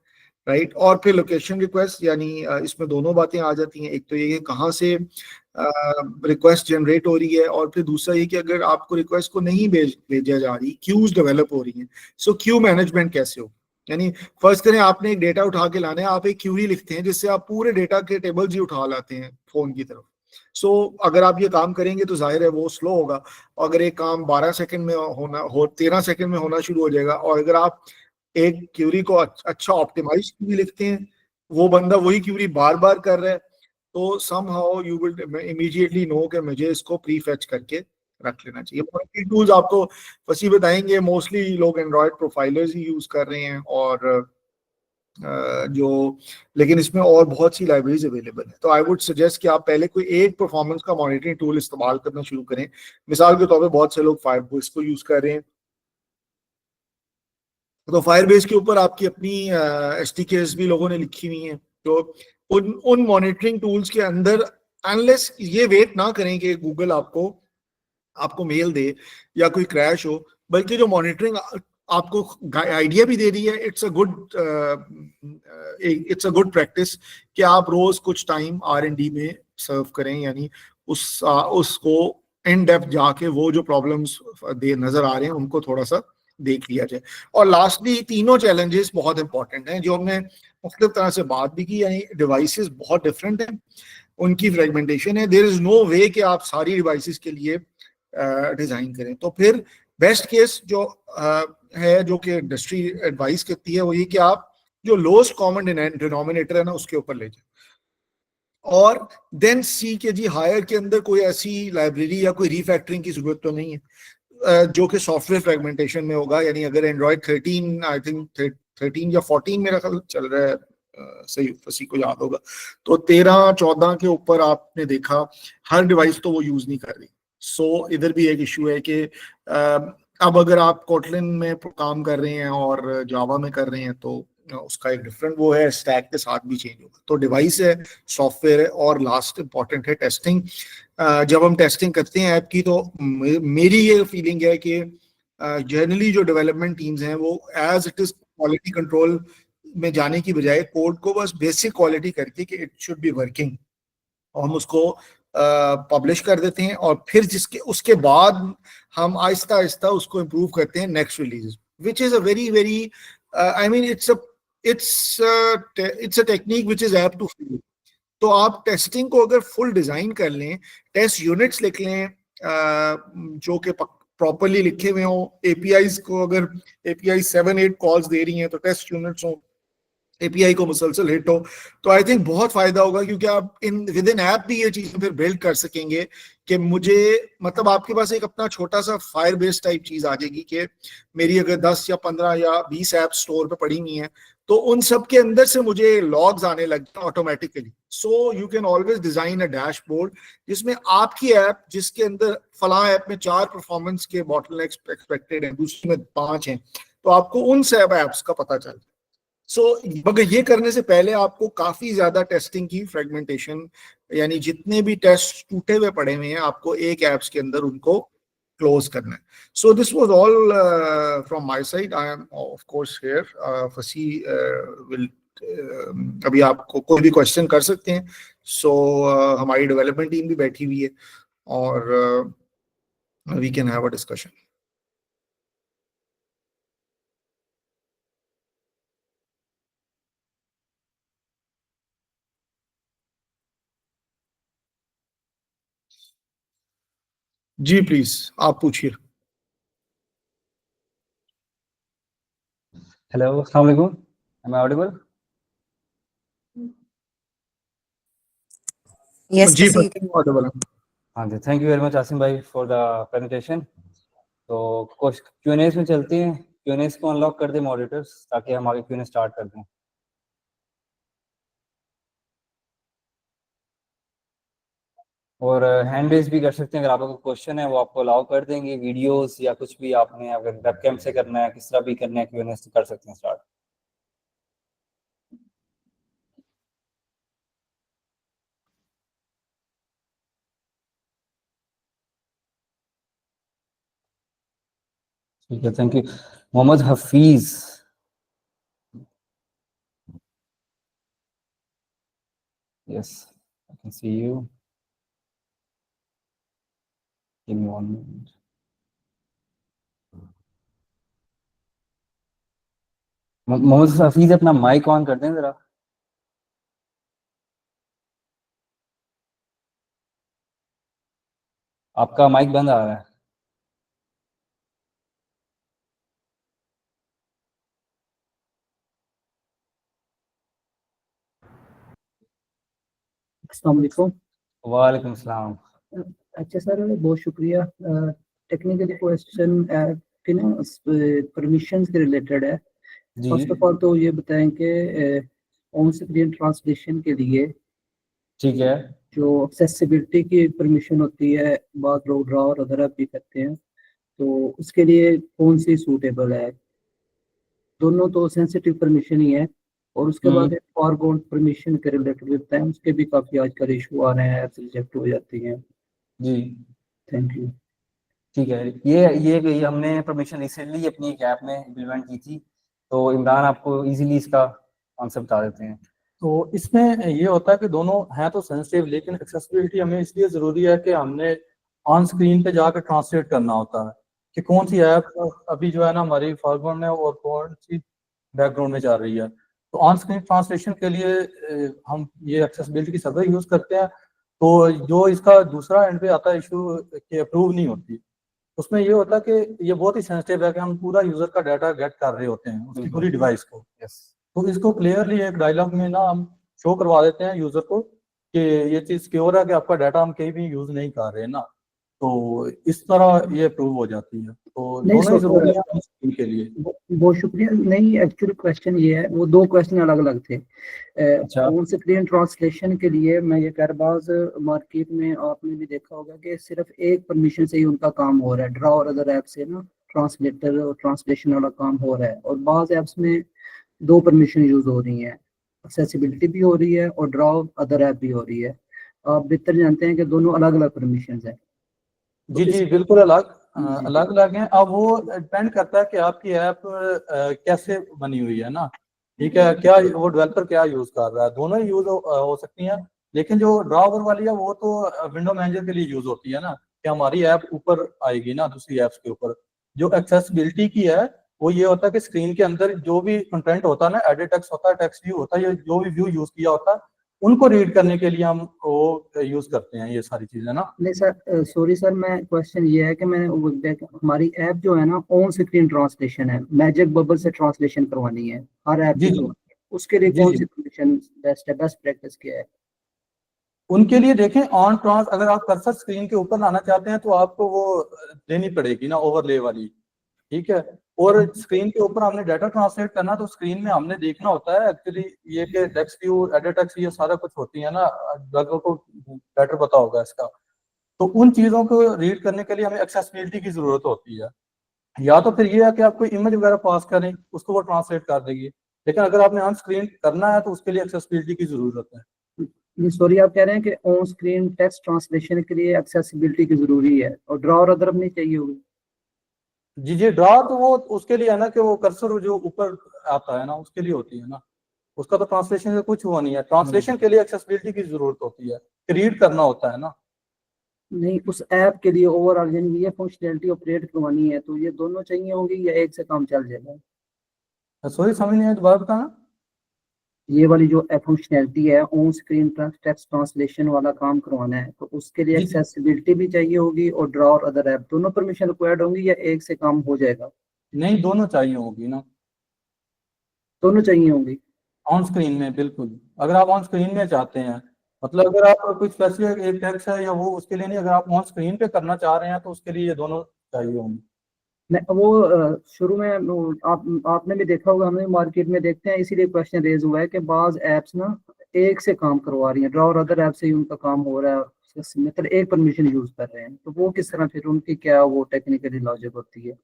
A: राइट। और फिर लोकेशन रिक्वेस्ट, यानी इसमें दोनों बातें आ जाती हैं, एक तो ये कहाँ से रिक्वेस्ट जनरेट हो रही है, और फिर दूसरा ये कि अगर आपको रिक्वेस्ट को नहीं भेजा जा रही, क्यूज डेवलप हो रही हैं, सो क्यू मैनेजमेंट कैसे हो। यानी फर्स्ट करें आपने एक डेटा उठा के लाना है, आप एक क्यूरी लिखते हैं जिससे आप पूरे डेटा के टेबल्स ही उठा लाते हैं फोन की तरफ। सो अगर आप ये काम करेंगे तो जाहिर है वो स्लो होगा, और अगर एक काम 12 सेकंड में होना हो 13 सेकंड में होना शुरू हो जाएगा। और अगर आप एक क्यूरी को अच्छा ऑप्टिमाइज क्यूरी लिखते हैं, वो बंदा वही क्यूरी बार बार कर रहा है, तो somehow you will immediately know कि मुझे इसको प्री फैच करके रख लेना चाहिए। मॉनिटरिंग टूल्स आपको फसी बताएंगे, मोस्टली लोग एंड्रॉयड प्रोफाइलर्स ही यूज कर रहे हैं, और जो लेकिन इसमें और बहुत सी लाइब्रेरीज अवेलेबल है। तो आई वुड सजेस्ट कि आप पहले कोई एक परफॉर्मेंस का मॉनिटरिंग टूल इस्तेमाल करना शुरू करें। मिसाल के तौर पे बहुत से लोग फायरबेस को यूज कर रहे हैं, तो फायरबेस के ऊपर आपकी अपनी एसडीकेस भी लोगों ने लिखी हुई हैं। तो उन मॉनिटरिंग टूल्स के अंदर अनलेस ये वेट ना करें कि गूगल आपको आपको मेल दे या कोई क्रैश हो, बल्कि जो मॉनिटरिंग आपको आइडिया भी दे रही है, इट्स अ गुड प्रैक्टिस कि आप रोज कुछ टाइम R&D में सर्व करें, यानी उसको इन डेप्थ जाके वो जो प्रॉब्लम्स दे नजर आ रहे हैं उनको थोड़ा सा देख लिया जाए। और लास्टली तीनों चैलेंजेस बहुत इंपॉर्टेंट हैं जो हमने मुख्तलिफ तरह से बात भी की, यानी डिवाइसेस बहुत डिफरेंट हैं, उनकी फ्रेगमेंटेशन है, देयर इज नो वे कि आप सारी डिवाइसेस के लिए डिजाइन करें। तो फिर बेस्ट केस जो है, जो कि इंडस्ट्री एडवाइस करती है, वो ये कि आप जो लोएस्ट कॉमन डिनोमिनेटर है ना उसके ऊपर ले जाए, और देन सी के जी हायर के अंदर कोई ऐसी लाइब्रेरी या कोई रीफैक्टरिंग की जरूरत तो नहीं है जो कि सॉफ्टवेयर फ्रेगमेंटेशन में होगा। यानी अगर एंड्रॉइड 13 आई थिंक 13 या 14 मेरा ख्याल चल रहा है, सही किसी को याद होगा, तो 13-14 के ऊपर आपने देखा हर डिवाइस तो वो यूज नहीं कर रही। सो इधर भी एक इशू है कि अब अगर आप कोटलिन में काम कर रहे हैं और जावा में कर रहे हैं तो उसका एक डिफरेंट वो है, स्टैक के साथ भी चेंज होगा। तो डिवाइस है, सॉफ्टवेयर है, और लास्ट इंपॉर्टेंट है टेस्टिंग। जब हम टेस्टिंग करते हैं ऐप की तो मेरी ये फीलिंग है कि जनरली जो डेवलपमेंट टीम्स हैं वो as it is quality control में जाने की बजाय कोड को बस बेसिक क्वालिटी करके कि इट शुड बी वर्किंग, और हम उसको पब्लिश कर देते हैं, और फिर जिसके उसके बाद हम आहिस्ता आहिस्ता उसको इम्प्रूव करते हैं next release, which is a very very I mean it's a technique which is apt to fail. तो आप टेस्टिंग को अगर फुल डिजाइन कर लें, टेस्ट यूनिट्स लिख लें जो कि प्रॉपरली लिखे हुए हों, एपीआईज को अगर एपीआई 7-8 कॉल्स दे रही हैं तो टेस्ट यूनिट्स हों, एपीआई को मुसलसल हिट हो, तो आई थिंक बहुत फायदा होगा, क्योंकि आप इन विद इन ऐप भी ये चीजें फिर बिल्ड कर सकेंगे कि मुझे मतलब आपके पास एक अपना छोटा सा फायर बेस टाइप चीज आ जाएगी कि मेरी अगर 10 या 15 या 20 ऐप स्टोर पे पड़ी हुई हैं तो उन सब के अंदर से मुझे लॉग्स आने लग गए automatically. So you can always design a dashboard जिसमें आपकी ऐप, जिसके अंदर फला ऐप में 4 परफॉर्मेंस के बॉटलनेक्स एक्सपेक्टेड हैं, दूसरी में 5 हैं, तो आपको उन सब ऐप्स का पता चल। सो मगर ये करने से पहले आपको काफी ज्यादा टेस्टिंग की फ्रेगमेंटेशन, यानी जितने भी टेस्ट टूटे हुए पड़े हुए हैं आपको एक एप्स के अंदर उनको क्लोज करना है। So this was all from my side. I am of course here, फसी विल अभी आपको कोई भी क्वेश्चन कर सकते हैं। सो हमारी डेवलपमेंट टीम भी बैठी हुई है और we can have a discussion. जी प्लीज आप पूछिए।
B: हेलो, अस्सलाम वालेकुम, am I audible?
C: Yes,
A: जी
C: Fasi.
A: ऑडिबल है।
B: हाँ जी, thank you very much Asim भाई फॉर द प्रेजेंटेशन। तो कुछ Q&As में चलते हैं, Q&As को अनलॉक कर दें मॉडरेटर्स ताकि हम आगे Q&A स्टार्ट कर दें। और हैंड रेज भी कर सकते हैं, अगर आपका कोई क्वेश्चन है वो आपको अलाउ कर देंगे। वीडियोस या कुछ भी आपने अगर वेबकैम से करना है, किस तरह भी करना है Q&A तो कर सकते हैं स्टार्ट। ठीक है, thank you. Mohammad Hafeez, yes I can see you, in 1 minute. Mohammad Hafeez अपना माइक ऑन कर दें जरा। आपका माइक बंद आ रहा है।
D: अस्सलाम वालेकुम।
B: वालेकुम सलाम।
D: अच्छा सर, बहुत शुक्रिया। टेक्निकल क्वेश्चन के ना परमिशंस के रिलेटेड है।
B: जी
D: फर्स्ट ऑफ ऑल तो ये बताएं कि ऑन स्क्रीन ट्रांसलेशन के लिए
B: ठीक है।
D: जो एक्सेसिबिलिटी की परमिशन होती है, बाद लोग ड्रा और वगैरह भी करते हैं, तो उसके लिए कौन सी सूटेबल है? दोनों तो सेंसिटिव परमिशन ही है। और उसके बाद फॉरग्राउंड परमिशन के रिलेटेड होता है, उसके भी काफी आजकल इशू आ रहे हैं, ऐप्स रिजेक्ट हो जाती हैं।
B: जी
D: थैंक यू।
B: ठीक है, ये हमने परमिशन रिसेंटली अपनी एक ऐप में इम्प्लीमेंट की थी, तो इमरान आपको इजीली इसका कॉन्सेप्ट बता देते हैं।
E: तो इसमें ये होता है कि दोनों हैं तो सेंसिटिव, लेकिन एक्सेसिबिलिटी हमें इसलिए ज़रूरी है कि हमने
C: ऑन स्क्रीन पे जाकर ट्रांसलेट करना होता है कि कौन सी ऐप अभी जो है ना हमारी फॉरवर्ड में और कौन सी बैकग्राउंड में जा रही है। तो ऑन स्क्रीन ट्रांसलेशन के लिए हम ये एक्सेसिबिलिटी की सर्वर यूज करते हैं। तो जो इसका दूसरा एंड पे आता है इशू कि अप्रूव नहीं होती, उसमें ये होता है कि ये बहुत ही सेंसिटिव है कि हम पूरा यूजर का डाटा गेट कर रहे होते हैं उसकी पूरी डिवाइस को। तो इसको क्लियरली एक डायलॉग में ना हम शो करवा देते हैं यूजर को कि ये चीज सिक्योर है कि आपका डाटा हम कहीं भी यूज नहीं कर रहे ना। तो इस तरह ये अप्रूव हो जाती है। तो
D: नहीं,
C: दोनों ही जरूरी है इनके लिए।
D: बहुत शुक्रिया। नहीं, एक्चुअली क्वेश्चन ये है, वो दो क्वेश्चन अलग अलग थे।
B: अच्छा।
D: ऑन स्क्रीन ट्रांसलेशन के लिए मैं ये कह रहा, बाज मार्केट में आपने भी देखा होगा कि सिर्फ एक परमिशन से ही उनका काम हो रहा है, ड्रा और अदर ऐप से ना ट्रांसलेटर और ट्रांसलेशन वाला काम हो रहा है, और बाज ऐप्स में दो परमिशन यूज हो रही हैं, एक्सेसिबिलिटी भी हो रही है और ड्रा अदर ऐप भी हो रही है। आप बेहतर जानते हैं कि दोनों अलग अलग परमिशन है।
C: जी जी बिल्कुल अलग अलग हैं। अब वो डिपेंड करता है कि आपकी ऐप कैसे बनी हुई है ना, ठीक है, क्या वो डेवलपर क्या यूज कर रहा है। दोनों ही यूज हो सकती हैं, लेकिन जो ड्रॉवर वाली है वो तो विंडो मैनेजर के लिए यूज होती है ना, कि हमारी ऐप ऊपर आएगी ना दूसरी ऐप्स के ऊपर। जो एक्सेसिबिलिटी की है वो ये होता है कि स्क्रीन के अंदर जो भी कंटेंट होता है ना, एडिट टेक्स्ट होता है, टेक्स्ट व्यू होता है, ये जो भी व्यू यूज किया होता है उनको रीड करने के लिए हम वो यूज करते हैं ये सारी चीजें ना।
D: नहीं सर, सॉरी सर, मैं क्वेश्चन ये है कि हमारी ऐप जो है ना ऑन स्क्रीन ट्रांसलेशन है, मैजिक बबल से ट्रांसलेशन करवानी है हर ऐप
C: जी
D: की
C: जी
D: उसके लिए
C: जी
D: कौन
C: जी
D: सी परमिशन बेस्ट है, बेस्ट प्रैक्टिस क्या है?
C: उनके लिए देखें ऑन ट्रांस, अगर आप कर्सर स्क्रीन के ऊपर लाना चाहते हैं तो आपको वो देनी पड़ेगी ना ओवरले वाली, ठीक है। और स्क्रीन के ऊपर हमने डाटा ट्रांसलेट करना तो स्क्रीन में हमने देखना होता है एक्चुअली ये कि टेक्स्ट व्यू, एडिट टेक्स्ट, ये सारा कुछ होती है ना, लोगों को बेटर पता होगा इसका। तो उन चीजों को रीड करने के लिए हमें एक्सेसिबिलिटी की जरूरत होती है। या तो फिर ये है कि आप कोई इमेज वगैरह पास करें उसको वो ट्रांसलेट कर देगी, लेकिन अगर आपने ऑन स्क्रीन करना है तो उसके लिए एक्सेसिबिलिटी की जरूरत है।
D: सॉरी, आप कह रहे हैं कि ऑन स्क्रीन टेक्स्ट ट्रांसलेशन के लिए एक्सेसिबिलिटी की जरूरी है और ड्रा और अदर नहीं चाहिए होगी?
C: जी जी ड्रा तो वो उसके लिए है ना कि वो कर्सर जो ऊपर आता है ना उसके लिए होती है ना, उसका तो ट्रांसलेशन से कुछ हुआ नहीं है। ट्रांसलेशन के लिए एक्सेसिबिलिटी की जरूरत होती है कि रीड करना होता है ना।
D: नहीं, उस ऐप के लिए ओवरऑल यानी ये फंक्शनैलिटी ऑपरेट करवानी है तो ये दोनों चाहिए होंगी या एक से काम चल जाएगा?
C: सॉरी समझ नहीं आया, दोबारा बताना।
D: ये वाली जो फंक्शनैलिटी है ऑन स्क्रीन टेक्स्ट ट्रांसलेशन वाला काम करवाना है तो उसके लिए
C: जी जी
D: एक्सेसिबिलिटी भी चाहिए होगी और ड्रा और अदर ऐप दोनों परमिशन रिक्वायर्ड होंगी या एक से काम हो जाएगा?
C: नहीं, दोनों चाहिए होगी ना
D: दोनों चाहिए होंगी।
C: ऑन स्क्रीन में। बिल्कुल, अगर आप ऑन स्क्रीन में चाहते हैं, मतलब अगर आप कुछ स्पेसिफिक एक टेक्स्ट है या वो उसके लिए नहीं, अगर आप ऑन स्क्रीन पे करना चाह रहे हैं तो उसके लिए ये दोनों चाहिए होंगे।
D: मैं वो शुरू में आपने भी देखा होगा, हमें मार्केट में देखते हैं, इसीलिए क्वेश्चन रेज हुआ है कि बाज एप्स ना एक से काम करवा रही हैं, ड्रा और अदर ऐप से ही उनका काम हो रहा है, मतलब एक परमिशन यूज कर रहे हैं, तो वो किस तरह फिर उनकी क्या वो टेक्निकली लॉजिक होती है?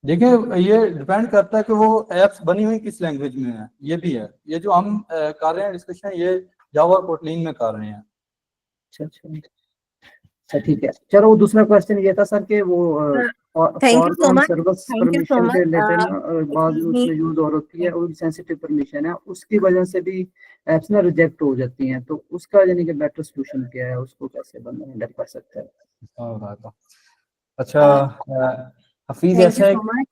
C: देखिए ये डिपेंड करता है कि वो एप्स बनी हुई किस लैंग्वेज में है। ये भी है, ये जो हम कर रहे हैं डिस्कशन, ये जावा और कोटलिन में कर रहे हैं।
D: अच्छा अच्छा अच्छा, ठीक है। चलो, वो दूसरा क्वेश्चन ये था सर कि वो
E: thank you so much,
D: service
E: thank you so
D: permission के
E: मच।
D: रिलेटेड ना बाद उसमें यूज और होती है, वो सेंसिटिव परमिशन है, उसकी वजह से भी एप्स ना रिजेक्ट हो जाती हैं, तो उसका यानी कि बेटर सोल्यूशन क्या है, उसको कैसे बंदा हैंडल कर सकता है?
B: अच्छा हफीज,
E: थैंक
B: ऐसा
E: यू
B: है
E: so much,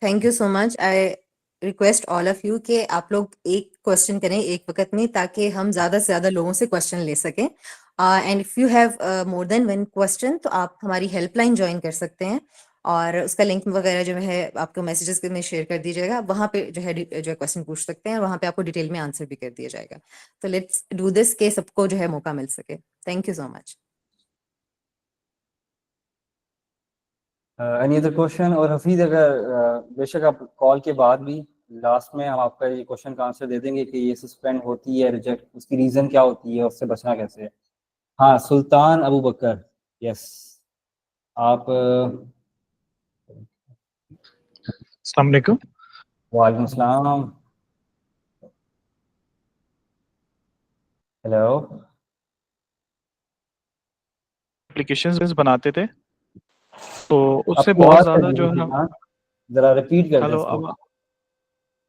E: thank you so much. I request all of you कि आप लोग एक क्वेश्चन करें एक वक्त में, ताकि हम ज्यादा से ज्यादा लोगों से क्वेश्चन ले सकें। And if you have more than one question तो आप हमारी हेल्पलाइन ज्वाइन कर सकते हैं, और उसका लिंक वगैरह जो है आपको मैसेजेस में शेयर कर दिया जाएगा, वहां पे जो है क्वेश्चन पूछ सकते हैं, और वहां पे आपको डिटेल में आंसर भी कर दिया जाएगा। तो लेट्स डू दिस के सबको जो है मौका मिल सके। Thank you so much.
B: Any other question? और हफीज, अगर बेशक आप कॉल के बाद भी लास्ट में हम आपका ये क्वेश्चन का आंसर दे देंगे कि ये सस्पेंड होती है, रिजेक्ट, उसकी रीजन क्या होती है, उससे बचना कैसे है। हाँ, सुल्तान अबू बकर, यस आप।
F: अस्सलाम वालेकुम।
B: वालेकुम सलाम। हेलो।
F: एप्लीकेशंस बनाते थे तो उससे
B: आपकी
F: बहुत
B: आवाज
F: ज्यादा
B: कट
F: जो
B: गई
F: है
B: थी, हाँ, जरा रिपीट कर दें
F: हेलो
B: इसको।
F: अब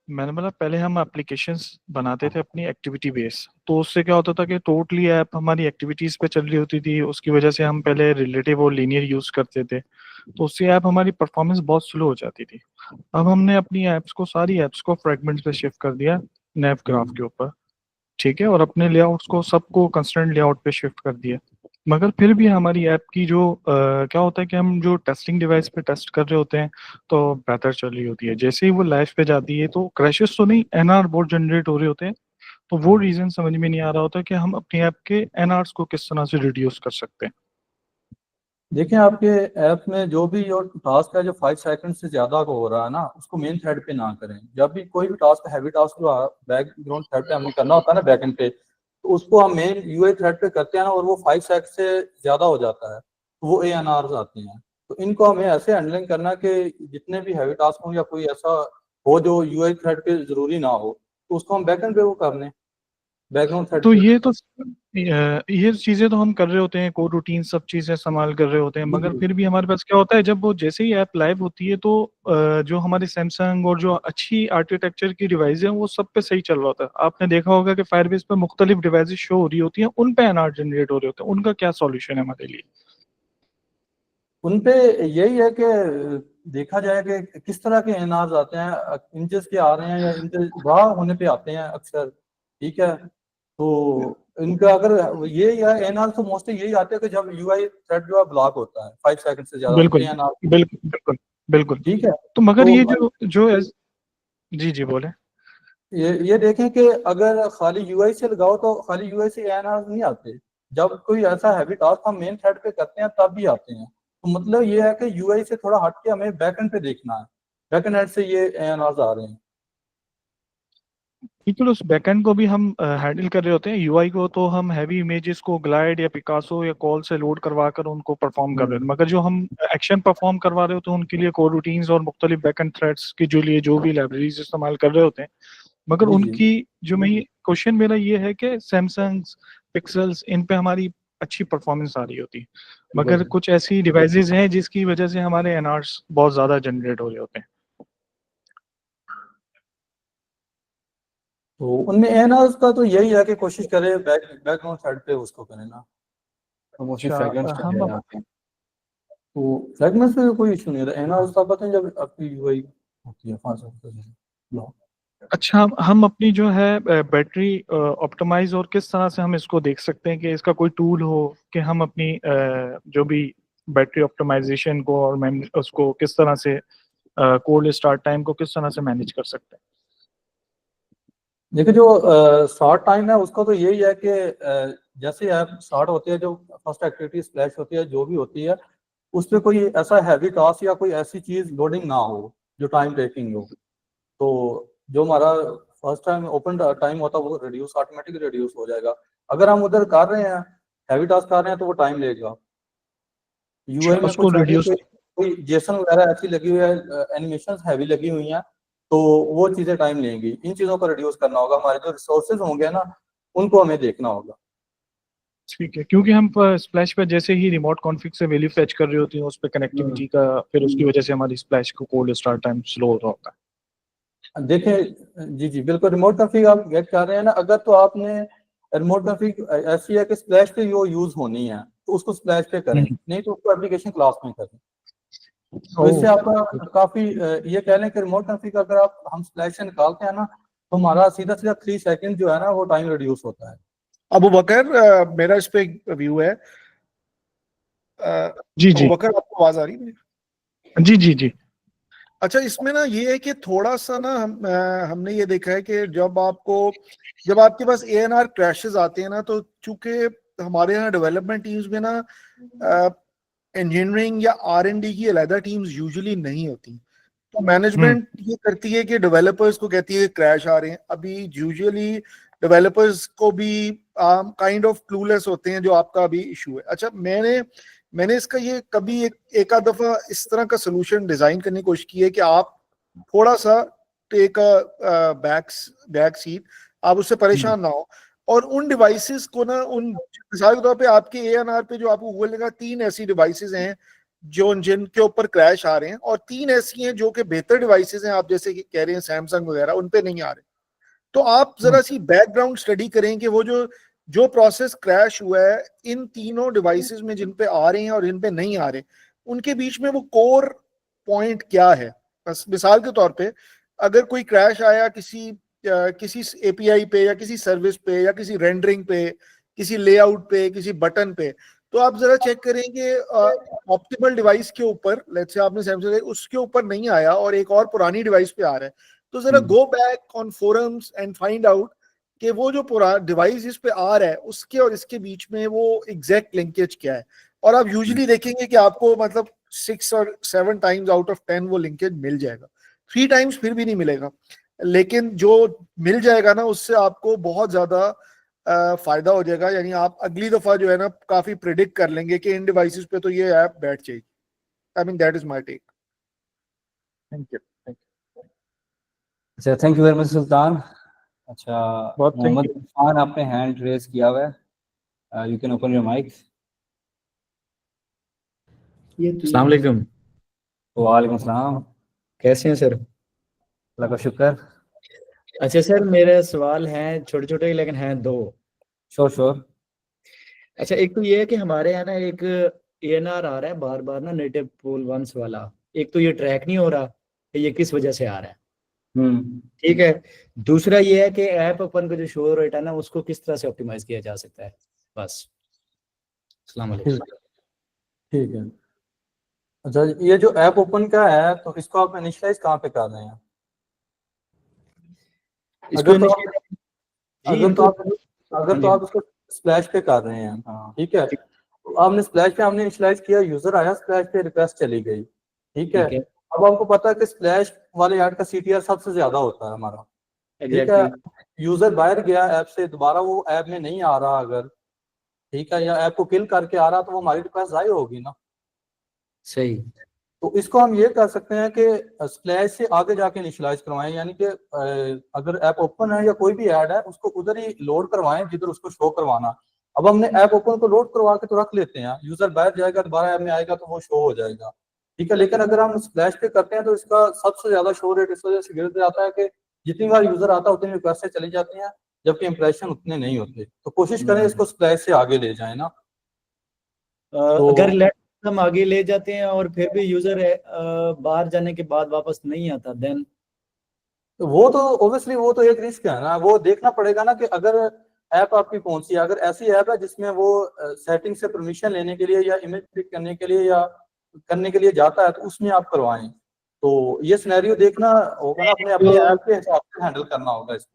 F: मैंने बोला पहले हम एप्लीकेशंस बनाते थे अपनी एक्टिविटी बेस, तो उससे क्या होता था कि टोटली ऐप हमारी एक्टिविटीज पे चल रही होती थी। उसकी वजह से हम पहले रिलेटिव और लीनियर यूज करते थे, तो उससे ऐप हमारी परफॉर्मेंस बहुत स्लो हो जाती थी। अब हमने अपनी ऐप्स को, सारी ऐप्स को फ्रेगमेंट्स पे शिफ्ट कर दिया नैव ग्राफ के ऊपर, ठीक है, और अपने लेआउट्स को सबको कंस्ट्रेंट लेआउट पे शिफ्ट कर दिया। मगर फिर भी हमारी ऐप की जो क्या होता है कि हम जो टेस्टिंग डिवाइस पे टेस्ट कर रहे होते हैं तो बेहतर चल रही होती है। जैसे ही वो लाइव पे जाती है तो क्रैशेस तो नहीं, एनआर बहुत जनरेट हो रहे होते हैं। तो वो रीजन समझ में नहीं आ रहा होता कि हम अपनी ऐप के एनआरस को किस तरह से रिड्यूस कर सकते हैं।
C: देखिए आपके ऐप में जो भी और टास्क है जो 5 सेकंड से ज्यादा को हो रहा है ना, उसको मेन थ्रेड पे ना करें। जब भी कोई भी टास्क, हैवी टास्क जो बैकग्राउंड थ्रेड पे हमें करना होता है ना, बैकएंड पे, तो उसको हम मेन यूआई थ्रेड पे करते हैं ना, और वो 5 सेकंड से ज्यादा हो जाता है तो वो ANRs आते हैं। तो इनको हमें ऐसे हैंडलिंग करना कि जितने भी हैवी टास्क हो या कोई ऐसा हो जो यूआई थ्रेड पे जरूरी ना हो, तो उसको हम बैकएंड पे वो कर लें, बैकग्राउंड थ्रेड
F: तो
C: पे।
F: ये चीजें तो हम कर रहे होते हैं, कोड रूटीन सब चीजें संभाल कर रहे होते हैं,
C: जी
F: मगर
C: जी।
F: फिर भी हमारे पास क्या होता है, जब वो जैसे ही ऐप लाइव होती है तो जो हमारे सैमसंग और जो अच्छी आर्किटेक्चर की डिवाइस है वो सब पे सही चल रहा होता है। आपने देखा होगा कि फायरबेस पे मुख्तलिफ डिवाइसेस शो हो रही होती हैं, उन पे एनआर जनरेट हो रहे होते हैं। उनका क्या सॉल्यूशन है हमारे लिए?
C: उनपे यही है कि देखा जाए कि किस तरह के एनाज आते हैं, इंचेस के आ रहे हैं या इंचेस बड़ा होने पे आते हैं अक्सर, ठीक है। तो इनका अगर ये या एनाज तो मोस्टली यही आते हैं कि जब यूआई थ्रेड जो है ब्लॉक होता है 5 सेकंड से ज्यादा, तो
F: बिल्कुल
C: एनाज,
F: बिल्कुल बिल्कुल बिल्कुल।
C: ठीक है।
F: तो मगर
C: तो
F: ये जो जो जी जी बोले।
C: ये देखें कि अगर खाली यूआई से लगाओ तो खाली यूआई से एनाज नहीं आते। जब कोई ऐसा हैवी टास्क हम मेन थ्रेड पे करते हैं तब भी आते हैं। तो मतलब ये है कि यूआई से थोड़ा हट के हमें बैकएंड पे देखना है, बैकएंड एंड से ये एनाज आ रहे हैं।
F: बिल्कुल, उस बैकएंड को भी हम हैंडल कर रहे होते हैं। यूआई को तो हम हैवी इमेजेस को ग्लाइड या पिकासो या कॉल से लोड करवा कर उनको परफॉर्म कर रहे थे, मगर जो हम एक्शन परफॉर्म करवा रहे होते हैं उनके लिए कोर रूटीन्स और मुख्तलिफ बैकएंड थ्रेड्स के जो लिए जो भी लाइब्रेरीज इस्तेमाल कर रहे होते हैं। मगर
C: जी जी।
F: उनकी जो मैं क्वेश्चन मेरा ये है कि सैमसंग पिक्सल्स इन पे हमारी अच्छी परफॉर्मेंस आ रही होती है, मगर
C: बिल्कुल।
F: कुछ ऐसी डिवाइसेज हैं जिसकी वजह से हमारे एनआर्स बहुत ज़्यादा जनरेट हो रहे होते हैं।
C: तो उनमें एनाज का तो यही है कि कोशिश करें बैकग्राउंड साइड पे उसको करें ना, तो मोस्टली
F: अच्छा,
C: फ्रेगमेंट्स पे
F: हम
C: आते हैं। तो फ्रेगमेंट्स में कोई इशू नहीं रहता। एनाज का पता है जब आपकी यूआई होती है 5
F: अच्छा, हम अपनी जो है बैटरी ऑप्टिमाइज और किस तरह से हम इसको देख सकते हैं कि इसका कोई टूल हो कि हम अपनी जो भी बैटरी ऑप्टिमाइजेशन को और उसको किस तरह से कोल्ड स्टार्ट टाइम को किस तरह से मैनेज कर सकते हैं?
C: देखिए जो स्टार्ट टाइम है उसका तो यही है कि जैसे ऐप स्टार्ट होती है, जो फर्स्ट एक्टिविटी स्प्लैश होती है जो भी होती है, उस पर कोई ऐसा हैवी टास्क या कोई ऐसी चीज लोडिंग ना हो जो टाइम टेकिंग हो। तो जो हमारा फर्स्ट टाइम ओपन टाइम होता है वो रिड्यूस, ऑटोमेटिक रिड्यूस हो जाएगा। अगर हम उधर कर रहे हैं, हैवी टास्क कर रहे हैं, तो वो टाइम लेगा। यूआई में
F: उसको
C: कुछ ऐसे
F: रिड्यूस।
C: कोई जेसन वगैरह ऐसी लगी हुई है, एनिमेशन हैवी लगी हुई हैं, तो वो चीजें टाइम लेंगी। इन चीजों को रिड्यूस करना होगा। हमारे जो रिसोर्सेज होंगे ना, उनको हमें देखना होगा।
F: ठीक है, क्योंकि हम स्प्लैश पे जैसे ही रिमोट कॉन्फ़िग से वैल्यू फेच कर रही होती है उस पर कनेक्टिविटी का, फिर उसकी वजह से हमारी स्प्लैश को कोल्ड स्टार्ट टाइम स्लो हो रहा होता है।
C: देखें, जी जी बिल्कुल, रिमोट कॉन्फ़िग आप गेट कर रहे हैं ना, अगर तो आपने रिमोट कॉन्फ़िग ऐसी है कि स्प्लैश पे वो यूज होनी है, तो उसको स्प्लैश पे करें, नहीं तो उसको एप्लीकेशन क्लास में करें। तो इससे आपका काफी ये कह लें कि रिमोट कॉन्फ़िग अगर आप हम स्प्लैश से निकालते हैं ना, तो हमारा सीधा सीधा 3 सेकंड जो है ना वो टाइम रिड्यूस होता है।
A: अबू बकर, मेरा इस पे व्यू है।
F: जी
A: अबू
F: जी
A: बकर, आपको आवाज आ रही है?
F: जी जी जी।
A: अच्छा, इसमें ना ये है कि थोड़ा सा ना हमने ये देखा है कि जब आपके पास ANR क्रैशेस आते हैं ना, तो चूंकि हमारे यहाँ डेवलपमेंट टीम्स में ना इंजीनियरिंग या R&D की अलग टीम्स यूजुअली नहीं होती। तो मैनेजमेंट ये करती है कि डेवलपर्स को कहती है क्रैश आ रहे हैं। अभी यूजुअली डेवलपर्स को भी काइंड ऑफ क्लूलेस होते हैं जो आपका अभी इशू है। अच्छा, मैंने इसका ये कभी एक आध दफा इस तरह का सोल्यूशन डिजाइन करने की कोशिश की है कि आप थोड़ा सा टेक बैक सीट, आप उससे परेशान ना हो, और उन डिवाइसेस को ना, उन मिसाल के तौर पे आपके ANR पे जो आपको गूगल ने कहा 3 ऐसी डिवाइसेस हैं जो जिनके ऊपर क्रैश आ रहे हैं, और 3 ऐसी हैं जो कि बेहतर डिवाइसेस हैं, आप जैसे कि कह रहे हैं सैमसंग वगैरह, उन पे नहीं आ रहे। तो आप जरा सी बैकग्राउंड स्टडी करें कि वो जो प्रोसेस क्रैश हुआ है इन तीनों डिवाइसेस में, जिन पे आ रहे हैं और जिन पे नहीं आ रहे, उनके बीच में वो कोर पॉइंट क्या है। बस मिसाल के तौर पे अगर कोई क्रैश आया किसी एपीआई पे या किसी सर्विस पे या किसी रेंडरिंग पे, किसी लेआउट पे, किसी बटन पे, तो आप जरा चेक करेंगे ऑप्टिमल डिवाइस के ऊपर, लेट्स से आपने सैमसंग उसके ऊपर नहीं आया और एक और पुरानी डिवाइस पे आ रहा है, तो जरा go back on forums and find out कि वो जो पूरा डिवाइस इस पे आ रहा है उसके और इसके बीच में वो एग्जैक्ट लिंकेज क्या है। और आप यूजुअली देखेंगे कि आपको मतलब 6 और 7 टाइम्स आउट ऑफ 10 वो लिंकेज मिल जाएगा, 3 टाइम्स फिर भी नहीं मिलेगा, लेकिन जो मिल जाएगा ना उससे आपको बहुत ज्यादा फायदा हो जाएगा। यानी आप अगली दफा जो है ना काफी प्रिडिक्ट कर लेंगे कि इन डिवाइसेस पे तो ये ऐप बैठ जाएगी। I mean that is my take.
C: Thank you.
B: अच्छा, thank you very much Sultan. अच्छा,
C: बहुत thank
B: मोहम्मद इरफान, आपने हैंड रेज किया हुआ है, you can open your mic.
G: अस्सलाम वालेकुम।
B: वालेकुम सलाम,
G: कैसे हैं सर?
B: अल्लाह का शुक्र।
G: अच्छा सर, मेरे सवाल हैं छोटे छोटे लेकिन हैं दो।
B: Sure sure.
G: अच्छा, एक तो ये है कि हमारे यहाँ ना एक ANR आ रहा है बार बार ना, नेटिव पूल वंस वाला। एक तो ये ट्रैक नहीं हो रहा कि ये किस वजह से आ रहा है, ठीक है। दूसरा ये है कि ऐप ओपन का जो शो रेट है ना उसको किस तरह से ऑप्टिमाइज किया जा सकता है। बस, अस्सलाम वालेकुम।
C: ठीक है। अच्छा, ये जो ऐप ओपन का है तो इसको आप इनिशियलाइज कहाँ पे कर रहे हैं?
G: इसको
C: अगर तो आप इसको स्प्लैश पे कर रहे हैं, ठीक है, तो आपने स्प्लैश पे हमने इनिशियलाइज किया, यूजर आया स्प्लैश पे, रिक्वेस्ट चली गई, ठीक है। अब आपको पता है कि स्प्लैश वाले ऐड का CTR सबसे ज्यादा होता है हमारा, ठीक है। यूजर बाहर गया ऐप से, दोबारा वो ऐप में नहीं आ रहा अगर, ठीक है, या ऐप को किल करके आ रहा, तो वो हमारी रिक्वेस्ट जाहिर होगी ना।
G: सही।
C: तो इसको हम ये कर सकते हैं कि स्प्लैश से आगे जाके इनिशियलाइज करवाएं, यानी कि अगर ऐप ओपन है या कोई भी ऐड है उसको उधर ही लोड करवाएं जिधर उसको शो करवाना। अब हमने ऐप ओपन को लोड करवा के तो रख लेते हैं, यूजर बाहर जाएगा दोबारा ऐप में आएगा तो वो शो हो जाएगा, ठीक है। लेकिन अगर हम स्प्लैश पे करते हैं तो इसका सबसे ज्यादा शो रेट इस वजह से गिर जाता है कि जितनी बार यूजर आता है उतनी रिक्वेस्टें चली जाती हैं, जबकि इंप्रेशन उतने नहीं होते। तो कोशिश करें इसको स्प्लैश से आगे ले जाए ना।
G: अगर हम आगे ले जाते हैं और फिर भी यूजर बाहर जाने के बाद वापस नहीं आता, देन
C: तो वो तो ऑब्वियसली वो तो एक रिस्क है ना, वो देखना पड़ेगा ना कि अगर ऐप आपकी कौन सी है। अगर ऐसी ऐप है जिसमें वो सेटिंग से परमिशन लेने के लिए या इमेज क्लिक करने के लिए या करने के लिए जाता है तो उसमें आप करवाएं। तो ये सिनेरियो देखना होगा ना, अपने ऐप के हिसाब से हैंडल करना होगा इसको।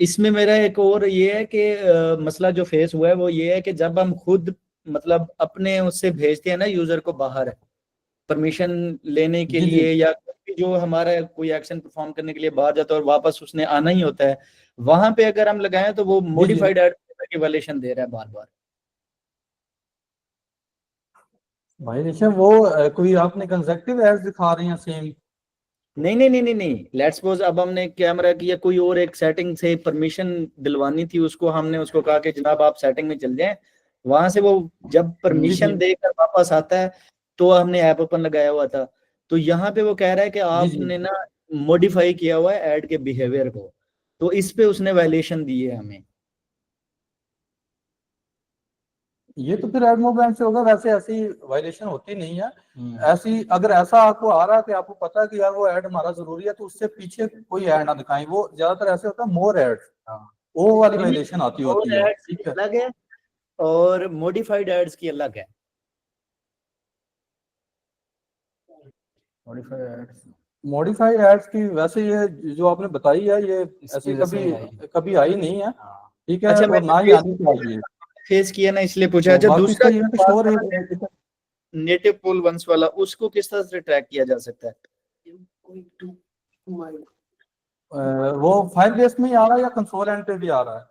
G: इसमें मेरा एक और ये है कि मसला जो फेस हुआ है वो ये है कि जब हम खुद मतलब अपने उससे भेजते हैं ना यूजर को बाहर परमिशन लेने के लिए, या जो हमारा कोई एक्शन परफॉर्म करने के लिए बाहर जाता है और वापस उसने आना ही होता है, वहां पे अगर हम लगाएं तो वो मॉडिफाइड एड की वायलेशन दे रहा है बार बार।
C: भाई देखिए, वो कोई आपने कंसेक्टिव एड्स दिखा रही हैं सेम।
G: नहीं, लेट्स सपोज अब हमने कैमरा की या कोई और एक सेटिंग से परमिशन दिलवानी थी उसको, हमने उसको कहा कि जनाब आप सेटिंग में चल जाएं, वहां से वो जब परमिशन देकर वापस आता है तो हमने ऐप ओपन लगाया हुआ था, तो यहाँ पे वो कह रहा है कि आपने ना मॉडिफाई किया हुआ है ऐड के बिहेवियर को, तो इस पे उसने वायलेशन दी है हमें।
C: ये तो फिर एडमो बैंक से होगा, वैसे ऐसी वायलेशन होती नहीं है। ऐसी अगर ऐसा आपको आ रहा है कि आपको पता है कि यार वो ऐड हमारा जरूरी है, तो उससे पीछे कोई ऐड ना दिखाएं। वो ज्यादातर ऐसे होता है मोर एड, वो वाली वायलेशन आती होती है, ठीक है।
G: अलग है और मॉडिफाइड एड्स की अलग है।
C: मॉडिफाइड एड्स की वैसे ये जो आपने बताई है ये ऐसी कभी आई नहीं है, ठीक है।
G: अच्छा,
C: और ना ही आनी चाहिए,
G: फेस किया ना इसलिए पूछा। अच्छा, दूसरा नेटिव पूल वंस वाला, उसको किस तरह से ट्रैक किया जा सकता है?
C: वो फायरबेस में ही आ रहा है या कंसोल एंड पे भी आ रहा है?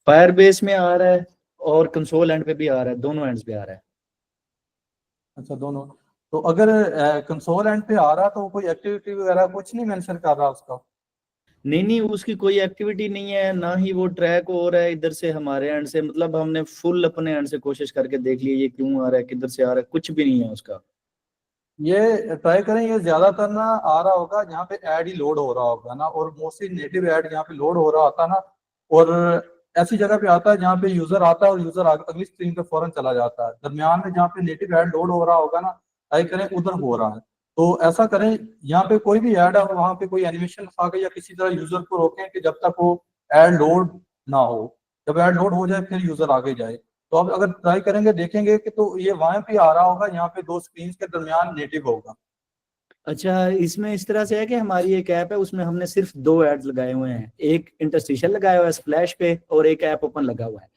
G: फायरबेस में आ रहा है और कंसोल एंड पे भी आ रहा है, दोनों एंड्स पे आ रहा है।
C: अच्छा, दोनों। तो अगर कंसोल एंड पे आ रहा तो कोई एक्टिविटी वगैरह कुछ नहीं मेंशन कर रहा उसका?
G: नहीं उसकी कोई एक्टिविटी नहीं है, ना ही वो ट्रैक हो रहा है इधर से हमारे एंड से, मतलब हमने फुल अपने एंड से कोशिश करके देख ली ये क्यों आ रहा है, किधर से आ रहा है, कुछ भी नहीं है उसका।
C: ये ट्राई करें, ये ज्यादातर ना आ रहा होगा जहाँ पे ऐड ही लोड हो रहा होगा ना, और मोस्टली नेटिव ऐड जहाँ पे लोड हो रहा होता है ना, और ऐसी जगह पे आता है जहाँ पे यूजर आता है और यूजर अगली स्क्रीन पे फौरन चला जाता है। दरमियान में जहाँ पे नेटिव ऐड लोड हो रहा होगा ना, ट्राई करें उधर हो रहा है तो ऐसा करें, यहाँ पे कोई भी ऐड है और वहाँ पे कोई एनिमेशन लगा के या किसी तरह यूजर को रोकें कि जब तक वो ऐड लोड ना हो। जब ऐड लोड हो जाए फिर यूजर आगे जाए। तो आप अगर ट्राई करेंगे देखेंगे कि तो ये वहां पे आ रहा होगा, यहाँ पे दो स्क्रीन के दरमियान नेटिव होगा।
G: अच्छा, इसमें इस तरह से है कि हमारी एक ऐप है उसमें हमने सिर्फ 2 एड्स लगाए हुए हैं, एक इंटरस्टिशियल लगाया हुआ है स्प्लैश पे और एक ऐप ओपन लगा हुआ है,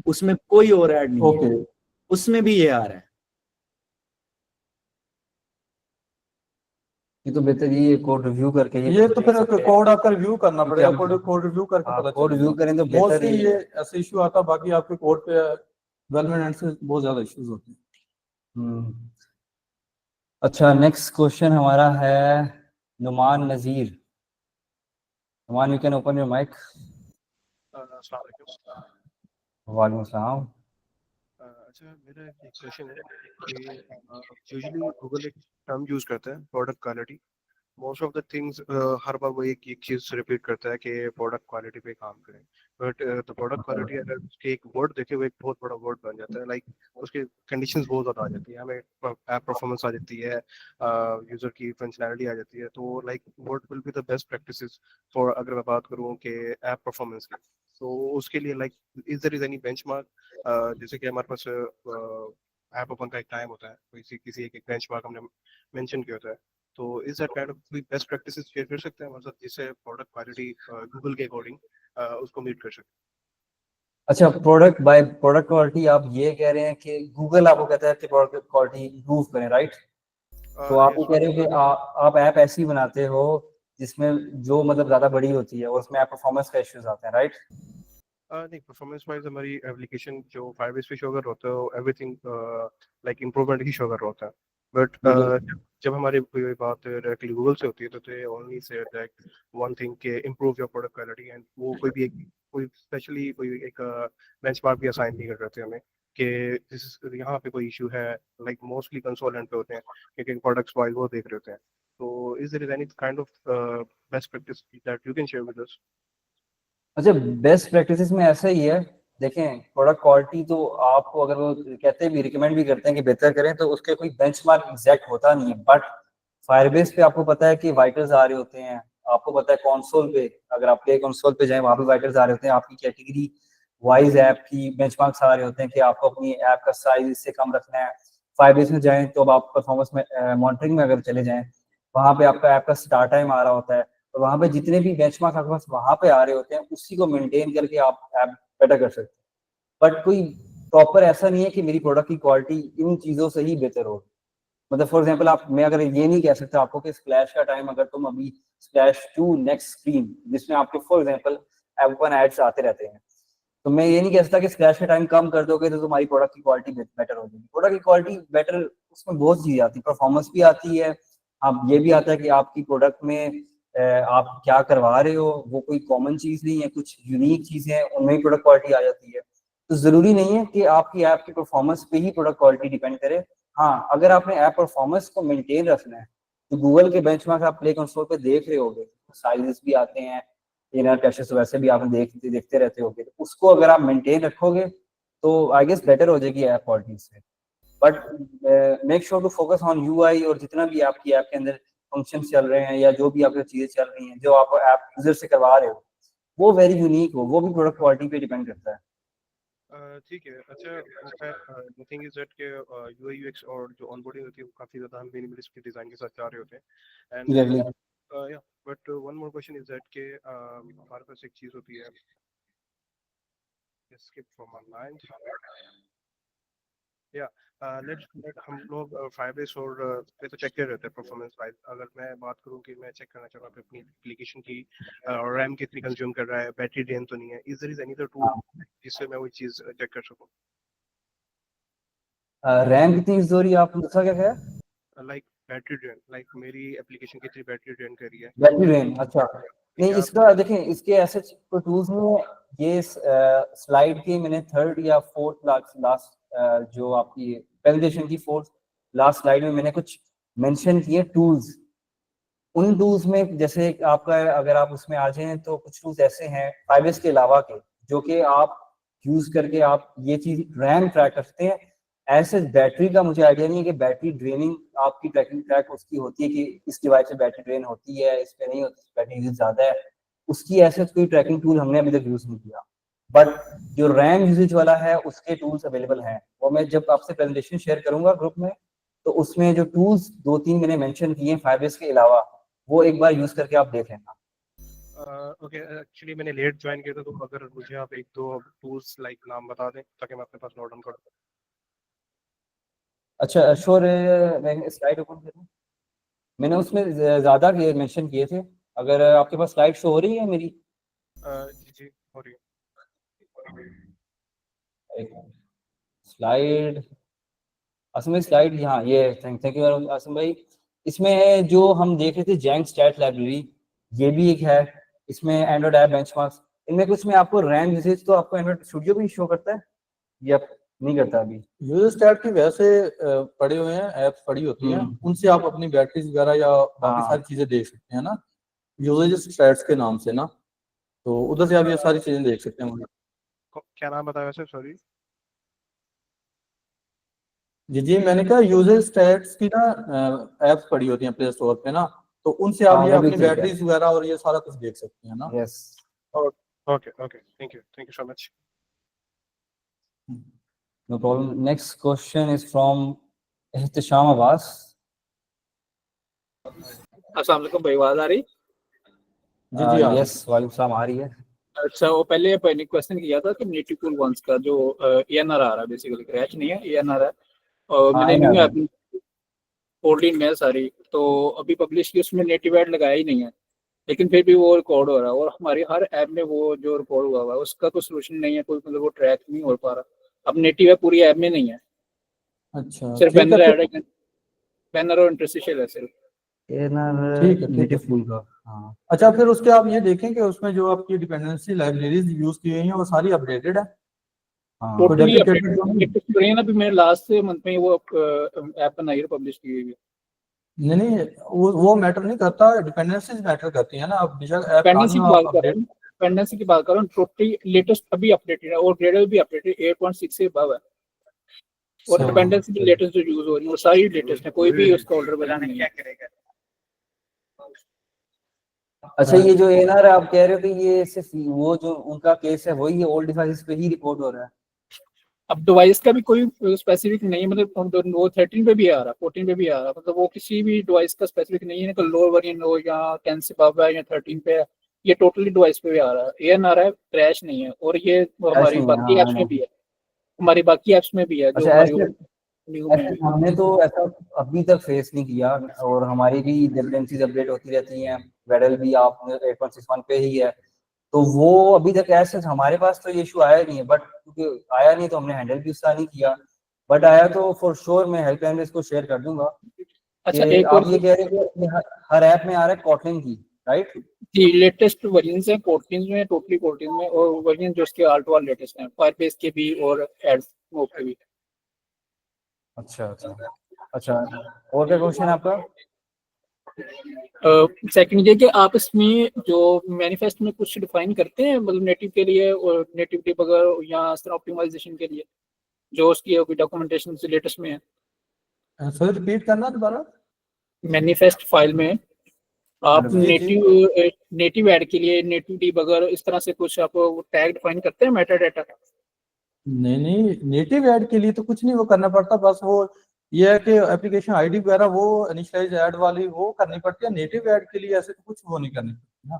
G: उसमें कोई और ऐड नहीं है,
C: ओके,
G: उसमें भी ये आ रहा है।
B: ये तो बेहतर ये कोड रिव्यू करके
C: ये तो
B: देख
C: फिर
B: सकते हैं।
C: कोड आपका रिव्यू करना
B: क्योंकि
C: पड़ेगा,
B: हम
C: कोड रिव्यू करके पता
B: कोड रिव्यू
C: चलेगा।
B: करें तो बेहतर
C: मोस्टली
B: ही
C: ये
B: है।
C: ऐसे इशू आता है, बाकी आपके कोड पे डेवलपमेंट एंड से बहुत ज्यादा इश्यूज होते हैं।
B: हम्म। अच्छा, नेक्स्ट क्वेश्चन हमारा है Numan Nazir. Numan, you can open your mic.
H: अस्सलाम वालेकुम।
B: वालेकुम सलाम।
H: अच्छा, मेरा एक क्वेश्चन है कि यूजुअली गूगल एक टर्म यूज करता है product quality. Most of the things हर बार वो एक चीज रिपीट करता है कि प्रोडक्ट क्वालिटी पे काम करें, बट द प्रोडक्ट क्वालिटी अगर उसके एक वर्ड देखे वो एक बहुत बड़ा वर्ड बन जाता है, लाइक उसके कंडीशंस बहुत ज़्यादा आ जाती है, हमें ऐप परफॉर्मेंस आ जाती है, यूजर की फंक्शनैलिटी आ जाती है, तो like what will be the best practices for, अगर मैं बात करूँ कि ऐप परफॉर्मेंस की, तो उसके लिए like is there is any benchmark, जैसे कि हमारे पास ऐप ओपन का एक टाइम होता है, किसी एक बेंचमार्क हमने मेंशन किया होता है, तो इज दैट काइंड ऑफ कोई बेस्ट प्रैक्टिसेस शेयर कर सकते हैं हमारे साथ जिससे प्रोडक्ट क्वालिटी गूगल के अकॉर्डिंग उसको मीट कर सके?
B: अच्छा, प्रोडक्ट बाय प्रोडक्ट क्वालिटी आप ये कह रहे हैं कि गूगल आपको कहता है कि प्रोडक्ट क्वालिटी इंप्रूव करें, राइट? तो आप ये कह रहे हो कि आप ऐप ऐसी बनाते हो जिसमें जो मतलब ज्यादा बड़ी होती है और उसमें ऐप परफॉर्मेंस का इश्यूज आते हैं, राइट?
H: नहीं, परफॉर्मेंस वाइज हमारी एप्लीकेशन जो फायरबेस पे शो कर रहा होता है एवरीथिंग लाइक इम्प्रूवमेंट ही शो कर रहा होता है, बट जब हमारी कोई बात डायरेक्टली गूगल से होती है तो they only say that one thing के improve your product quality, and वो कोई स्पेशली कोई एक बेंचमार्क भी असाइन नहीं कर रहे थे हमें कि यहाँ पे कोई इशू है, लाइक मोस्टली कंसोल एंड पे होते हैं क्योंकि प्रोडक्ट्स वाइज वो देख रहे होते हैं, तो is there is any kind of best practice that you can share with us?
B: अच्छा, बेस्ट प्रैक्टिसेस में ऐसा ही है। देखें, प्रोडक्ट क्वालिटी तो आपको अगर वो कहते भी रिकमेंड भी करते हैं कि बेहतर करें तो उसके कोई बेंचमार्क एग्जैक्ट होता नहीं है, बट फायरबेस पे आपको पता है कि वाइटर्स आ रहे होते हैं, आपको पता है कंसोल पे अगर आप प्ले कंसोल पे जाएं वहां पे वाइटर्स आ रहे होते हैं, आपकी कैटेगरी वाइज ऐप की बेंचमार्क्स आ रहे होते हैं कि आपको अपनी ऐप का साइज इससे कम रखना है। फायरबेस में जाएं तो अब आप परफॉर्मेंस में मॉनिटरिंग में अगर चले जाएं, वहां पे आपका ऐप का स्टार्ट टाइम आ रहा होता है, तो वहां पे जितने भी बेंचमार्क आपके पास वहां पे आ रहे होते हैं उसी को मेंटेन करके आप ऐप बेटर कर सकते हैं। बट कोई प्रॉपर ऐसा नहीं है कि मेरी प्रोडक्ट की क्वालिटी इन चीजों से ही बेहतर हो। मतलब फॉर एग्जांपल आप, मैं अगर ये नहीं कह सकता आपको कि स्प्लैश का टाइम अगर तुम अभी स्प्लैश टू नेक्स्ट स्क्रीन जिसमें आपके फॉर एग्जांपल ओपन एड्स आते रहते हैं, तो मैं ये नहीं कह सकता कि स्प्लैश का टाइम कम कर दोगे तो तुम्हारी प्रोडक्ट की क्वालिटी बेटर हो जाएगी। प्रोडक्ट की क्वालिटी बेटर, उसमें बहुत चीजें आती है, परफॉर्मेंस भी आती है, आप ये भी आता है कि आपकी प्रोडक्ट में आप क्या करवा रहे हो वो कोई कॉमन चीज नहीं है, कुछ यूनिक चीजें हैं उनमें भी प्रोडक्ट क्वालिटी आ जाती है। तो जरूरी नहीं है कि आपकी ऐप की परफॉर्मेंस पे ही प्रोडक्ट क्वालिटी डिपेंड करे। हाँ, अगर आपने ऐप परफॉर्मेंस को मेंटेन रखना है तो गूगल के बेंचमार्क आप प्ले कंसोल पे देख रहे होगे, साइजेस भी आते हैं, इनर कैशेस वैसे भी आप देखते रहते होगे, तो उसको अगर आप मेंटेन रखोगे तो आई गेस बेटर हो जाएगी ऐप क्वालिटी से। But make sure to focus on UI और जितना भी आपकी ऐप के अंदर फंक्शन चल रहे हैं या जो भी आपकी चीजें चल रही हैं जो आप ऐप यूजर से करवा रहे हो वो वेरी यूनिक हो, वो भी प्रोडक्ट क्वालिटी पे डिपेंड करता है।
H: ठीक है। अच्छा, द थिंग इज दैट के यूआई यूएक्स और जो ऑनबोर्डिंग होती है वो काफी ज्यादा हम मिनिमलिस्टिक डिजाइन के साथ जा रहे होते हैं, एंड
B: Exactly.
H: या but one more question is that के हमारे पास एक चीज होती है, स्किप फ्रॉम माय माइंड, या लेट हम लोग फायरबेस और पे तो चेक कर रहे थे परफॉर्मेंस वाइज, अगर मैं बात करूं कि मैं चेक करना चाह रहा हूं अपनी एप्लीकेशन की रैम कितनी कंज्यूम कर रहा है, बैटरी ड्रेन तो नहीं है, is there is any other tool जिससे मैं वो चीज चेक कर सकूं?
B: रैम कितनी यूज हो रही है आपने दूसरा क्या कहा?
H: लाइक बैटरी ड्रेन, लाइक मेरी एप्लीकेशन कितनी बैटरी ड्रेन कर रही है।
B: बैटरी ड्रेन, अच्छा नहीं,
H: क्या
B: इसका देखें, इसके ऐसे टूल्स में ये स्लाइड के मैंने थर्ड या फोर्थ लास्ट जो आपकी प्रेजेंटेशन की फोर्थ लास्ट स्लाइड में मैंने कुछ मेंशन किए टूल्स। उन टूल्स में जैसे आपका अगर आप उसमें आ जाएं तो कुछ टूल्स ऐसे हैं फाइबर्स के अलावा के जो कि आप यूज करके आप ये चीज रैम ट्रैक कर सकते हैं। ऐसे बैटरी का मुझे आइडिया नहीं है कि बैटरी ड्रेनिंग आपकी ट्रैकिंग ट्रैक उसकी होती है कि इस डिवाइस से बैटरी ड्रेन होती है, इस पे नहीं होती, बैटरी यूज ज्यादा है, उसकी ऐसे कोई ट्रैकिंग टूल हमने अभी तक यूज नहीं किया। बट जो रैम यूजेज वाला है उसके टूल्स अवेलेबल हैं, वो मैं जब आपसे प्रेजेंटेशन शेयर करूंगा ग्रुप में तो उसमें जो टूल्स 2-3 मैंने मेंशन किए फाइबर्स के अलावा वो एक बार यूज करके आप देख लेना।
H: ओके, एक्चुअली मैंने लेट ज्वाइन किया था, तो अगर मुझे आप एक दो टूल्स लाइक नाम बता दें ताकि मैं अपने पास नोट डाउन कर दूं।
B: अच्छा श्योर, मैं स्लाइड ओपन करूं? मैंने उसमें ज्यादा मेंशन किए थे। अगर आपके पास स्लाइड शो हो रही है मेरी?
H: जी जी हो रही है।
B: स्लाइड असम स्लाइड, हाँ ये थैंक यू आसिम भाई। इसमें जो हम देख रहे थे जैंक स्टैट लाइब्रेरी, ये भी एक है। इसमें एंड्रॉइड ऐप बेंचमार्क्स, इनमें कुछ में आपको रैम यूसेज तो आपको एंड्रॉइड स्टूडियो भी शो करता है या नहीं करता अभी?
C: यूजर स्टैट की वैसे पड़े हुए हैं, ऐप्स पड़ी होती हैं, उनसे आप अपनी बैटरीज वगैरह या बाकी सारी चीजें देख सकते हैं ना, यूजेज स्टैट्स के नाम से ना, तो उधर से आप ये सारी चीजें देख सकते हैं।
H: क्या नाम बताया वैसे, सॉरी?
C: जी जी, मैंने कहा यूजर स्टैट्स की ना ऐप्स पड़ी होती हैं प्ले स्टोर पे ना, तो उनसे आप ये अपनी बैटरीज वगैरह और ये सारा कुछ देख सकते हैं ना।
B: Yes,
H: okay okay, thank you so much.
B: No problem. Next question is from Ehtesham Abbas.
I: अस्सलाम वालेकुम भाई, आवाज आ रही?
C: जी जी
B: यस, वालेकुम सलाम, आ रही है।
I: अच्छा, वो पहले क्वेश्चन किया था कि नेटिव टूल वंस का जो एएनआर आ रहा है, बेसिकली क्रैश नहीं है, एएनआर है। और मैंने न्यू ऐप 14 में सारी तो अभी पब्लिश की, उसमें नेटिव ऐड लगाया ही नहीं है, लेकिन फिर भी वो रिकॉर्ड हो रहा है और हमारी हर ऐप में वो जो रिकॉर्ड हुआ है उसका कोई सोल्यूशन नहीं है, कोई मतलब वो ट्रैक नहीं हो पा रहा। अब नेटिव है पूरी ऐप में नहीं है,
C: अच्छा
I: सिर्फ
C: ठीक
I: बैनर
C: है,
I: ऐड है, बैनर और इंटरस्टिशियल है सिर्फ।
C: ठीक है
B: नेटिव टूल का। हाँ,
C: अच्छा, फिर उसके आप ये देखें कि उसमें जो आपकी डिपेंडेंसी लाइब्रेरीज यूज की गई हैं वो सारी अपडेटेड है,
B: हाँ,
C: कोई
I: टोटली
C: डेप्रिकेटेड तो नहीं?
I: अपडेटेड। अभी मैंने लास्ट मंथ में वो ऐप बनाई है, पब्लिश की हुई है।
C: नहीं, वो मैटर नहीं करता, डिपेंडेंसीज मैटर करती है ना। अब बेशक ऐप
I: डिपेंडेंसी
C: पुरानी
I: की
C: हो
I: बात
C: आप
I: कर रहा
C: अपडेट।
I: हूँ, डिपेंडेंसी की बात कर रहा हूँ, टोटली लेटेस्ट अभी अपडेटेड है और ग्रेडल भी अपडेटेड 8.6 से अबव है, और डिपेंडेंसी भी लेटेस्ट जो यूज हो रही है वो सारी लेटेस्ट है, कोई भी उसका ऑर्डर बना नहीं है।
B: अच्छा, ये जो एएनआर आप कह रहे हो कि ये सिर्फ वो जो उनका केस है वही ओल्ड डिवाइसेस पे ही रिपोर्ट हो रहा है?
I: अब डिवाइस का भी कोई स्पेसिफिक नहीं है, मतलब वो 13 पे भी आ रहा, 14 पे भी आ रहा, मतलब वो किसी भी डिवाइस का स्पेसिफिक नहीं है कि लोअर वेरिएंट हो या 10 से अबव है या 13 पे है, ये टोटली डिवाइस पे भी आ रहा है। एएनआर है, क्रैश नहीं है, और ये हमारी बाकी एप्स में भी है, हमारी बाकी एप्स में भी है जो
B: अच्छा,
I: हमारी
B: ऐसे हमने तो ऐसा अभी तक फेस नहीं किया, और हमारी भी डिपेंडेंसीज अपडेट होती रहती हैं। वेडल भी आप 8.61 पे ही है, तो वो अभी तक ऐसे हमारे पास तो ये इशू आया नहीं है, बट क्योंकि आया नहीं तो हमने हैंडल भी उसका नहीं किया। बट आया तो फॉर श्योर मैं हेल्पलाइन में इसको शेयर कर दूंगा।
I: अच्छा,
B: कि
I: एक
B: आप
I: और
B: ये कह रहे हैं कि हर ऐप में आ रहा है कॉटलिन की, राइट?
I: जी, लेटेस्ट वर्जन है कोटलिन में, टोटली कोटलिन में, और वर्जन जो उसके आल्टो लेटेस्ट है, फायरबेस के भी और एडस्मोक के भी।
B: अच्छा अच्छा अच्छा, और क्या क्वेश्चन है आपका?
I: सेकंड ये कि आप इसमें जो मैनिफेस्ट में कुछ डिफाइन करते हैं, मतलब नेटिव के लिए और नेटिव डिबगर या ऑप्टिमाइजेशन के लिए, जो उसकी अभी डॉक्यूमेंटेशन से लेटेस्ट में है।
C: सर रिपीट करना दोबारा।
I: मैनिफेस्ट फाइल में आप
C: जी जी,
I: नेटिव ऐड के लिए नेटिव डिबगर इस तरह से कुछ आप टैग डिफाइन करते हैं, मेटा डाटा?
C: नहीं नहीं, नेटिव ऐड के लिए तो कुछ नहीं वो करना पड़ता, बस वो ये है कि एप्लीकेशन आईडी वगैरह वो इनिशियलाइज ऐड वाली वो करनी पड़ती है। नेटिव ऐड के लिए ऐसे तो कुछ वो नहीं करनी पड़ती ना।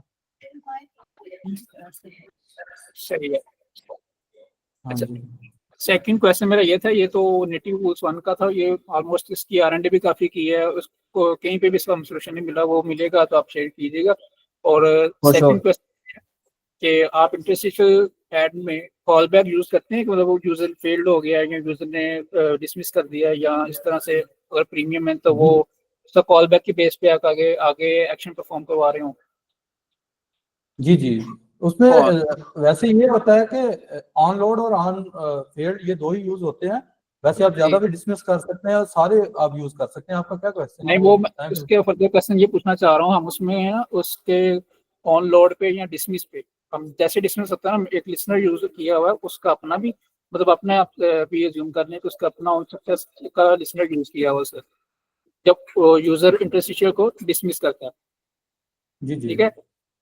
I: सही है।
C: हाँ
I: अच्छा,
C: जी,
I: सेकंड क्वेश्चन मेरा ये था, ये तो नेटिव टूल्स 1 का था, ये ऑलमोस्ट इसकी R&D भी काफी की है, उसको कहीं पे भी इसका सोल्यूशन नहीं मिला, वो मिलेगा तो आप शेयर कीजिएगा। और सेकंड क्वेश्चन कि आप इंटरस्टिशियल ऐड में कॉल बैक यूज करते हैं कि मतलब वो यूजर फेल्ड हो गया या यूजर ने डिसमिस कर दिया या इस तरह से, अगर प्रीमियम है तो वो उसका कॉल बैक के बेस पे आगे आगे एक्शन परफॉर्म करवा रहे हो?
C: जी जी, उसमें
I: और
C: वैसे ये होता है कि ऑन लोड और ऑन फेल्ड ये दो ही यूज होते हैं। वैसे आप ज्यादा भी डिसमिस कर सकते हैं और सारे आप यूज कर सकते हैं। आपका क्या क्वेश्चन
I: नहीं,
C: है
I: वो
C: टाइम?
I: उसके फर्दर क्वेश्चन ये पूछना चाह रहा हूँ, हम उसमें है ना उसके ऑन लोड पे या डिसमिस पे, हम जैसे डिसमिस होता है ना, एक लिसनर यूज किया हुआ है उसका अपना भी, मतलब अपने आप भी एज्यूम कर लें तो उसका अपना हो सकता है का लिसनर यूज किया हुआ सर, जब यूजर इंटरस्टिशियल को डिसमिस करता है,
C: जी जी।
I: ठीक है।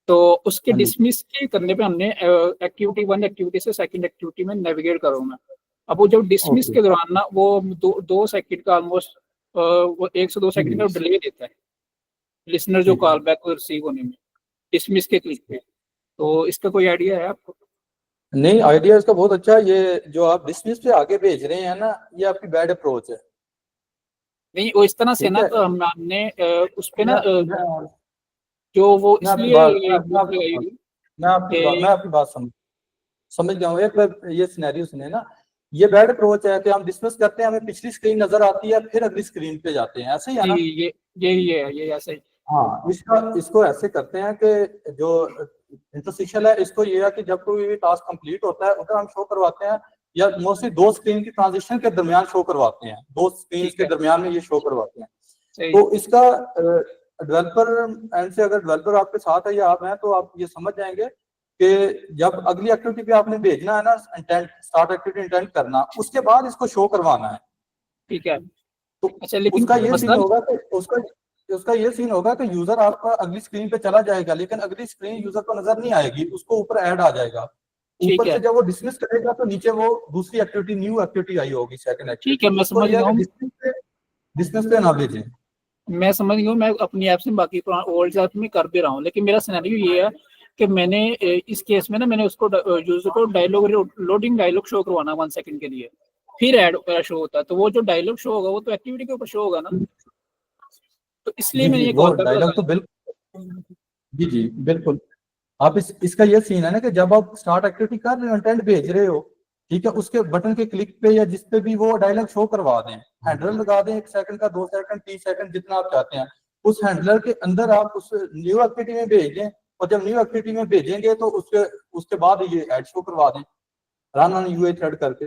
I: तो उसके
C: हाँ जी।
I: डिसमिस के करने पे हमने एक्टिविटी 1 एक्टिविटी से सेकंड एक्टिविटी में नेविगेट करूँ मैं। अब वो जब डिसमिस
C: ओके।
I: के दौरान ना वो 2 सेकंड का ऑलमोस्ट, वो 1 से 2 सेकंड का डिले देता है लिसनर जो
C: ठीक है।
I: कॉल बैक को रिसीव होने में, डिसमिस के क्लिक पे। तो इसका कोई आइडिया है आपको?
C: नहीं, आइडिया इसका बहुत अच्छा है। ये जो आप डिसमिस पे आगे भेज रहे हैं ना, ये आपकी बैड अप्रोच है।
I: नहीं, वो इस तरह से
C: ठीक
I: ना
C: है।
I: हमने उस पे ना
C: मैं
I: जो वो
C: मैं आपकी
I: इसलिए
C: बात
I: ये बुक लगाई थी
C: मैं
I: कि
C: आपकी बात समझ गया हूँ। एक बार ये सिनेरियो सुने ना, ये बैड अप्रोच है कि हम डिस्कस करते हैं, हमें पिछली स्क्रीन नजर आती है, फिर अगली स्क्रीन पे जाते हैं, ऐसे ही है
I: जी,
C: ना?
I: ये ऐसा ही।
C: हाँ, इसको ऐसे करते हैं कि जो इंटरसेक्शन है, इसको ये है कि जब कोई भी टास्क कंप्लीट होता है उधर हम शो करवाते हैं, या मोस्टली दो स्क्रीन की ट्रांजिशन के दरमियान शो करवाते हैं, दो स्क्रीन
I: ठीक
C: के
I: है,
C: दरमियान में ये शो करवाते हैं।
I: सही।
C: तो इसका डेवलपर एंड से अगर डेवलपर आपके साथ है या आप हैं तो आप ये समझ जाएंगे कि जब अगली एक्टिविटी पे आपने भेजना है ना, इंटेंट स्टार्ट एक्टिविटी इंटेंट करना, उसके बाद इसको शो करवाना है।
I: ठीक है।
C: तो
I: अच्छा, लेकिन
C: उसका ये सीन
I: मसला
C: होगा कि उसका ये सीन होगा कि यूजर आपका अगली स्क्रीन पे चला जाएगा, लेकिन अगली स्क्रीन यूजर को नजर नहीं आएगी, उसको ऊपर ऐड आ जाएगा।
I: ठीक
C: ऊपर
I: है,
C: से जब वो डिसमिस करेगा तो नीचे वो दूसरी एक्टिविटी, न्यू एक्टिविटी आई होगी, सेकंड
I: ठीक है,
C: एक्टिविटी। उसको ये है कि डिसमिस पे ना भेजें।
I: मैं समझ गया हूँ। मैं अपनी ऐप से बाकी ओल्ड ऐप में कर भी रहा हूँ, लेकिन मेरा सिनेरियो ये है कि मैंने इस केस में ना मैंने उसको यूजर को डायलॉग लोडिंग डायलॉग शो करवाना 1 सेकंड के लिए, फिर ऐड शो होता है। तो वो जो डायलॉग शो होगा वो तो एक्टिविटी के ऊपर शो होगा ना, तो इसलिए
C: जी
I: मैंने
C: जी,
I: ये
C: वो
I: कॉल बैक
C: डायलॉग तो
I: लगाया।
C: बिल्कुल, जी जी बिल्कुल। आप इसका ये सीन है ना कि जब आप स्टार्ट एक्टिविटी कर रहे हो, इंटेंट भेज रहे हो, ठीक है, उसके बटन के क्लिक पे या जिस पे भी वो डायलॉग शो करवा दें, हैंडलर लगा दें, 1 सेकंड का, 2 सेकंड, 30 सेकंड, जितना आप चाहते हैं, उस हैंडलर के अंदर आप उस न्यू एक्टिविटी में भेज दें। और जब न्यू एक्टिविटी में भेजेंगे तो उसके उसके बाद ये ऐड शो करवा दें, रन ऑन यूए थ्रेड करके।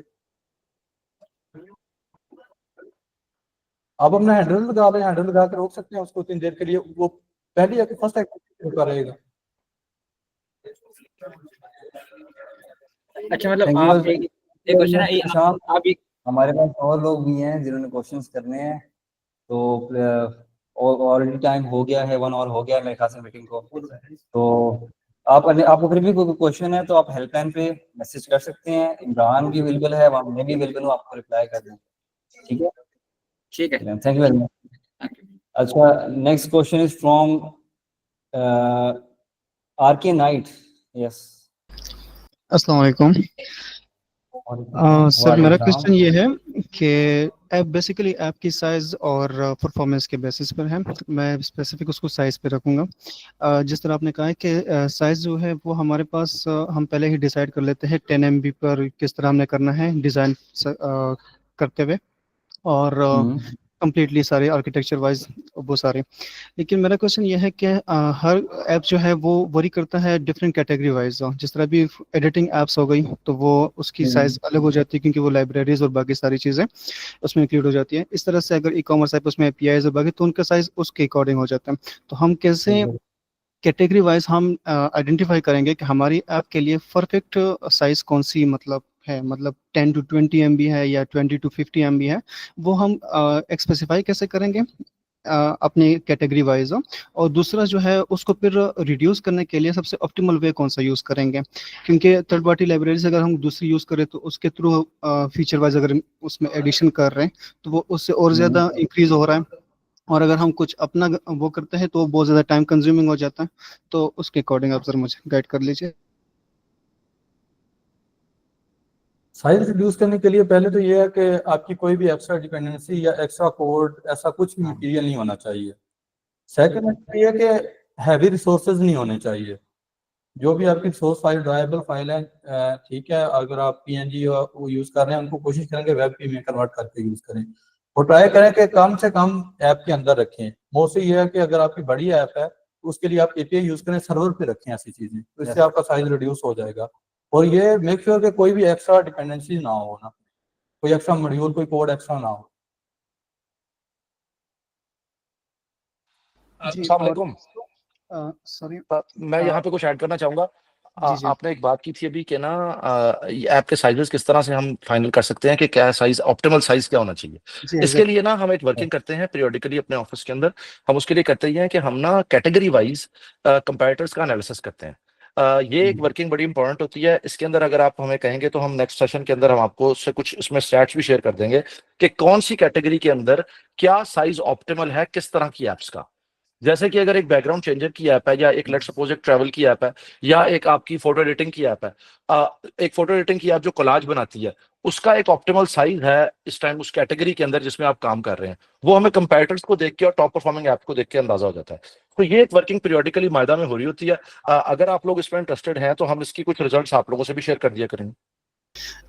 C: आप अपना हैंडलर लगा दें, हैंडलर लगा के रोक सकते हैं उसको 3 देर के लिए, वो पहली फर्स्ट एक्टिविटी कर रहेगा।
I: अच्छा, मतलब
B: थैंक यू
I: आप एक क्वेश्चन है
B: प्रशांत।
I: आप एक
B: हमारे पास और लोग भी हैं जिन्होंने क्वेश्चंस करने हैं, तो ऑलरेडी टाइम हो गया है, 1 आवर हो गया है मेरे ख्याल से मीटिंग को। तो आपको फिर भी कोई क्वेश्चन है तो आप हेल्पलाइन पे मैसेज कर सकते हैं। इमरान भी अवेलेबल है, वहाँ मैं भी अवेलेबल हूँ, आपको रिप्लाई कर दें। ठीक है,
I: ठीक है।
B: Thank you very much. अच्छा, next question is from RK Knight. Yes,
J: अस्सलाम वालेकुम। सर, मेरा क्वेश्चन ये है कि ऐप बेसिकली ऐप की साइज़ और परफॉर्मेंस के बेसिस पर है। मैं स्पेसिफिक उसको साइज़ पे रखूँगा। जिस तरह आपने कहा है कि साइज़ जो है वो हमारे पास हम पहले ही डिसाइड कर लेते हैं 10 MB पर किस तरह हमने करना है डिज़ाइन करते हुए, और कम्प्लीटली सारे आर्किटेक्चर वाइज वो सारे। लेकिन मेरा क्वेश्चन ये है कि हर ऐप जो है वो वरी करता है डिफरेंट कैटेगरी वाइज। जिस तरह भी एडिटिंग ऐप्स हो गई तो वो उसकी साइज़ अलग हो जाती है, क्योंकि वो लाइब्रेरीज और बाकी सारी चीज़ें उसमें इंक्लूड हो जाती हैं। इस तरह से अगर ई कॉमर्स ऐप उसमें APIs और बाकी, तो उनका साइज़ उसके अकॉर्डिंग हो जाता है। तो हम कैसे कैटेगरी वाइज हम आइडेंटिफाई करेंगे कि हमारी ऐप के लिए परफेक्ट साइज कौन सी मतलब है, मतलब 10 to 20 MB है या 20 to 50 MB है, वो हम स्पेसिफाई कैसे करेंगे अपनी कैटेगरी वाइज। और दूसरा जो है उसको फिर रिड्यूस करने के लिए सबसे ऑप्टिमल वे कौन सा यूज़ करेंगे, क्योंकि थर्ड पार्टी लाइब्रेरीज अगर हम दूसरी यूज़ करें तो उसके थ्रू फीचर वाइज अगर उसमें एडिशन कर रहे हैं तो वो उससे और ज़्यादा इंक्रीज हो रहा है, और अगर हम कुछ अपना वो करते हैं तो वो बहुत ज़्यादा टाइम कंज्यूमिंग हो जाता है। तो उसके अकॉर्डिंग आप सर मुझे गाइड कर लीजिए।
C: साइज रिड्यूस करने के लिए पहले तो ये है कि आपकी कोई भी एक्स्ट्रा डिपेंडेंसी या एक्स्ट्रा कोड ऐसा कुछ भी मटेरियल नहीं होना चाहिए। सेकंड ये है कि हैवी रिसोर्सेज नहीं होने चाहिए। जो भी आपकी सोर्स फाइल, ड्राइवेबल फाइल है, ठीक है, अगर आप PNG वो यूज कर रहे हैं, उनको कोशिश करेंगे वेब पी में कन्वर्ट करके यूज करें, और ट्राई करें कि कम से कम ऐप के अंदर रखें। मोस्टली ये है कि अगर आपकी बड़ी ऐप है उसके लिए आप एपीआई यूज करें, सर्वर पे रखें ऐसी चीजें, तो इससे आपका साइज रिड्यूस हो जाएगा। और ये मेक श्योर कि कोई भी एक्स्ट्रा डिपेंडेंसी ना हो ना, कोई एक्स्ट्रा मॉड्यूल, कोई कोड एक्स्ट्रा ना हो।
K: अस्सलाम वालेकुम।
J: सॉरी
K: मैं यहाँ पे कुछ ऐड करना चाहूंगा।
J: जी जी
K: आपने एक बात की थी अभी कि ना ऐप के साइजेस किस तरह से हम फाइनल कर सकते हैं कि क्या साइज, ऑप्टिमल साइज क्या होना चाहिए।
J: जी
K: इसके लिए ना हम एक वर्किंग करते हैं पीरियोडिकली अपने ऑफिस के अंदर। हम उसके लिए करते हैं कि हम ना कैटेगरी वाइज कंपैरेटर्स का एनालिसिस करते हैं। ये एक वर्किंग बड़ी इंपॉर्टेंट होती है। इसके अंदर अगर आप हमें कहेंगे तो हम नेक्स्ट सेशन के अंदर हम आपको उससे कुछ इसमें स्टैट्स भी शेयर कर देंगे कि कौन सी कैटेगरी के अंदर क्या साइज ऑप्टिमल है किस तरह की एप्स का। जैसे कि अगर एक बैकग्राउंड चेंजर की ऐप है, या एक लेट्स सपोज एक ट्रैवल की ऐप है, या एक आपकी फोटो एडिटिंग की ऐप है, एक फोटो एडिटिंग की ऐप जो कोलाज बनाती है, उसका एक ऑप्टिमल साइज है इस टाइम उस कैटेगरी के अंदर जिसमें आप काम कर रहे हैं। वो हमें कंपैरेटर्स को देख के और टॉप परफॉर्मिंग ऐप को देख के अंदाजा हो जाता है। तो ये एक वर्किंग पीरियोडिकली मायदा में हो रही होती है। अगर आप लोग इसमें इंटरेस्टेड हैं तो हम इसकी कुछ रिजल्ट्स आप लोगों से भी शेयर कर दिया करेंगे।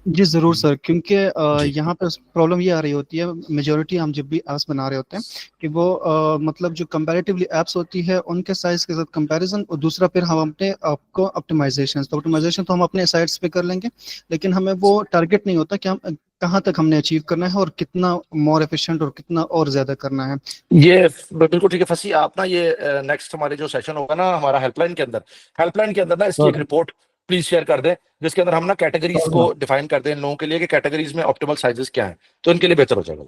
J: जी ज़रूर सर, क्योंकि
K: जी।
J: यहाँ पे प्रॉब्लम ये आ रही होती है, मेजॉरिटी हम जब भी ऐप्स बना रहे होते हैं कि वो मतलब जो कंपैरेटिवली ऐप्स होती है उनके साइज के साथ कंपैरिजन, और दूसरा फिर हम अपने आपको ऑप्टिमाइजेशन तो हम अपने साइट्स पे कर लेंगे, लेकिन हमें वो टारगेट नहीं होता कि हम कहाँ तक हमने अचीव करना है और कितना मोर एफिशिएंट और कितना और ज्यादा करना है।
K: ये बिल्कुल ठीक है फसी। आप ना ये नेक्स्ट हमारे जो सेशन होगा ना हमारा हेल्पलाइन के अंदर ना इसकी एक रिपोर्ट प्लीज शेयर कर दें, जिसके अंदर हम ना कैटेगरीज को डिफाइन कर दें इन लोगों के लिए कि कैटेगरीज में ऑप्टिमल साइजेस क्या हैं, तो इनके लिए बेहतर हो जाएगा।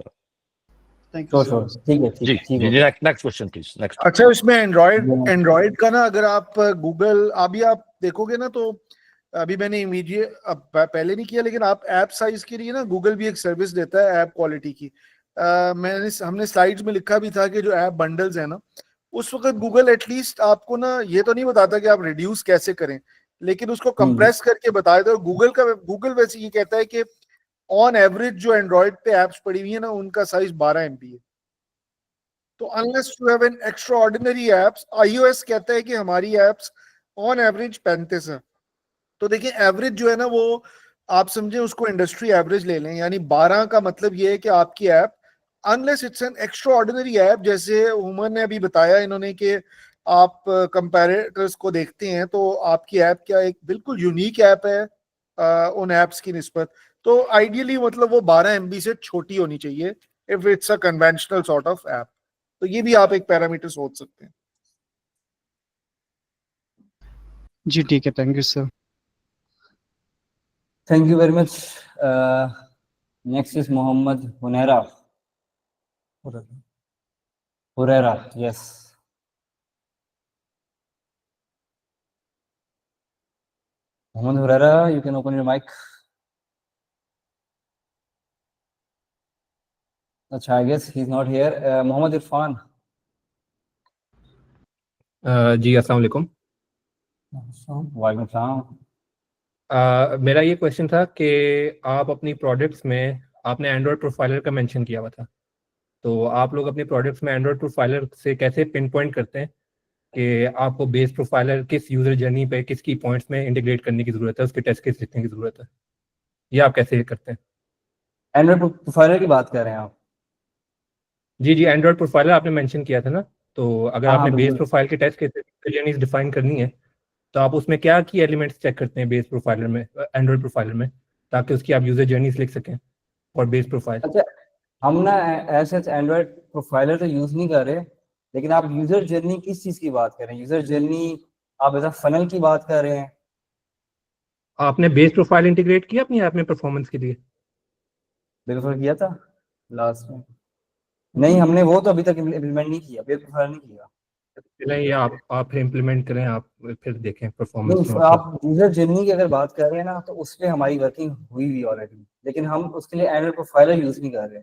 J: Thank you
B: sure
J: sir.
B: ठीक है,
K: जी
B: ठीक
K: जी
B: है।
K: जी, नेक्स्ट क्वेश्चन प्लीज। नेक्स्ट।
A: अच्छा, इसमें एंड्रॉयड
B: Yeah.
A: एंड्रॉयड का ना अगर आप गूगल अभी आप देखोगे ना, तो अभी मैंने इमीडिएट पहले नहीं किया, लेकिन आप ऐप साइज के लिए ना गूगल भी एक सर्विस देता है ऐप क्वालिटी की। हमने स्लाइड्स में लिखा भी था कि जो ऐप बंडल्स है ना, उस वक्त गूगल एटलीस्ट आपको ना ये तो नहीं बताता कि आप रिड्यूस कैसे करें, लेकिन उसको कंप्रेस करके बता देता है। गूगल वैसे ये कहता है कि ऑन एवरेज जो एंड्रॉयड पे एप्स पड़ी हुई है ना, उनका साइज 12 MB है। तो unless you have an extra ordinary apps, iOS कहता है कि हमारी एप्स ऑन एवरेज 35 है। तो देखिए एवरेज जो है ना, वो आप समझे उसको इंडस्ट्री एवरेज ले लें, यानी 12 का मतलब ये है कि आपकी app unless it's an extra ordinary app, जैसे उमर ने अभी बताया इन्होंने कि आप कंपैरेटर्स को देखते हैं तो आपकी ऐप क्या एक बिल्कुल यूनिक ऐप है उन ऐप्स की निस्बत, तो आइडियली मतलब वो 12 MB से छोटी होनी चाहिए if it's a conventional sort of app. तो ये भी आप एक पैरामीटर सोच सकते हैं।
J: जी ठीक है, thank you sir.
B: Thank you very much. Next is Mohammed Hurera. Yes. Mohammed Hurera, you can open your mic. Achha, I guess he's not here. Mohammed Irfan.
L: जी अस्सलाम वालेकुम।
B: वालेकुम सलाम।
L: मेरा ये क्वेश्चन था कि आप अपनी प्रोडक्ट्स में आपने एंड्रॉयड प्रोफाइलर का मेंशन किया हुआ था, तो आप लोग अपने प्रोडक्ट्स में एंड्रॉयड प्रोफाइलर से कैसे पिन पॉइंट करते हैं कि आपको बेस प्रोफाइलर किस यूजर जर्नी पे किस की पॉइंट्स में इंटीग्रेट करने की जरूरत है, उसके टेस्ट केस लिखने की जरूरत है, ये आप कैसे करते हैं?
B: एंड्रॉइड प्रोफाइलर की बात कर रहे हैं आप?
L: जी जी, एंड्रॉयड प्रोफाइलर आपने मेंशन किया था ना, तो अगर
B: हाँ,
L: आपने बेस
B: बिल्कुल।
L: प्रोफाइल के टेस्ट केस जर्नीज डिफाइन करनी है तो आप उसमें क्या की एलिमेंट्स चेक करते हैं बेस प्रोफाइलर में, एंड्रॉयड प्रोफाइलर में, ताकि उसकी आप यूजर जर्नीज लिख सकें और बेस प्रोफाइल?
B: अच्छा, हम ना ऐसे एंड्रॉइड प्रोफाइलर तो यूज नहीं कर रहे, लेकिन आप यूजर जर्नी किस चीज की बात कर रहे हैं? यूजर जर्नी आप ऐसा फनल की बात कर रहे हैं?
L: आपने बेस प्रोफाइल इंटीग्रेट किया अपनी ऐप में परफॉर्मेंस के लिए?
B: बिल्कुल किया था लास्ट में। नहीं, हमने वो तो अभी तक इम्प्लीमेंट नहीं किया, बेस प्रोफाइल नहीं किया।
L: नहीं, आप इंप्लीमेंट करें, आप फिर देखें परफॉर्मेंस
B: नहीं,
L: में।
B: आप यूजर जर्नी की अगर बात कर रहे हैं ना, तो उस पर हमारी वर्किंग हुई हुई ऑलरेडी, लेकिन हम उसके लिए एंड्रॉइड प्रोफाइलर यूज नहीं कर रहे।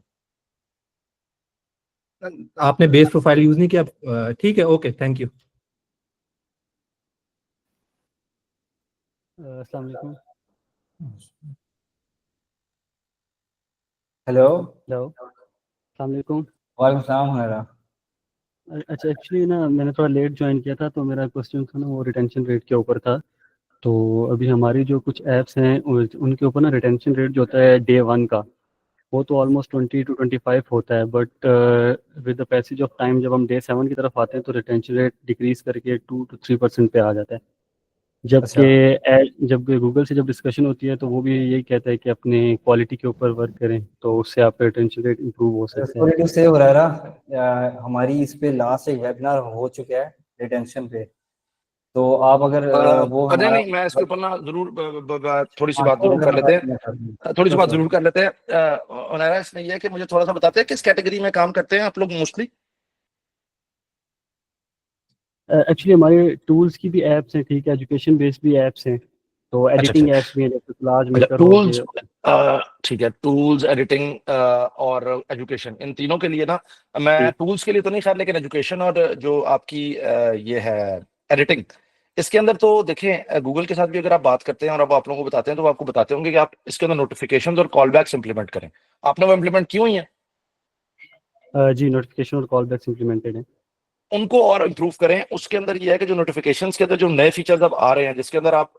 L: आपने बेस प्रोफाइल यूज नहीं किया, ठीक है, ओके, थैंक यू।
M: अस्सलाम वालेकुम।
B: हेलो।
M: हेलो, अस्सलाम वालेकुम।
B: वालेकुम सलाम। हमारा
M: अच्छा, एक्चुअली ना मैंने थोड़ा लेट ज्वाइन किया था, तो मेरा क्वेश्चन था ना वो रिटेंशन रेट के ऊपर था। तो अभी हमारी जो कुछ ऐप्स हैं उनके ऊपर ना रिटेंशन रेट जो होता है डे 1 का, वो तो ऑलमोस्ट 20 to 25 होता है, but with the passage of time जब हम डे 7 की तरफ आते हैं तो रिटेंशन रेट डिक्रीज करके 2 to 3% पे आ जाता है। जबकि जब गूगल से जब डिस्कशन होती है तो वो भी यही कहता है कि अपने क्वालिटी के ऊपर वर्क करें, तो उससे आपका रिटेंशन रेट इंप्रूव हो सकता है।
B: से हुरैरा, हमारी इस पे लास्ट एक वेबिनार हो चुका है रिटेंशन पे, तो आप अगर वो
K: अरे
B: हमारा
K: नहीं, मैं इसके ऊपर ना जरूर थोड़ी सी बात जरूर कर लेते हैं, थोड़ी सी बात जरूर कर लेते हैं। हुनैरा, इसमें यह है कि मुझे थोड़ा सा बताते हैं किस कैटेगरी में काम करते हैं आप लोग मोस्टली?
M: एक्चुअली हमारे टूल्स की भी एप्स हैं, ठीक है, एजुकेशन बेस्ड भी एप्स हैं, तो एडिटिंग एप्स भी हैं, जैसे क्लास मेकर हो
K: टूल्स,
M: गए।
K: ठीक है, टूल्स, एडिटिंग और एजुकेशन, इन तीनों के लिए ना, मैं टूल्स के लिए तो नहीं खैर, लेकिन एजुकेशन और जो आपकी ये है एडिटिंग, इसके अंदर तो देखें, गूगल के साथ भी अगर आप बात करते हैं और अब आप लोगों को बताते हैं तो वो आपको बताते होंगे कि आप इसके अंदर नोटिफिकेशंस और कॉल बैक्स इंप्लीमेंट करें। आपने वो इंप्लीमेंट की हुई है?
M: जी, नोटिफिकेशन और कॉल बैक्स इंप्लीमेंटेड है।
K: उनको और इम्प्रूव करें। उसके अंदर ये है कि जो नोटिफिकेशंस के अंदर जो नए फीचर्स अब आ रहे हैं, जिसके अंदर आप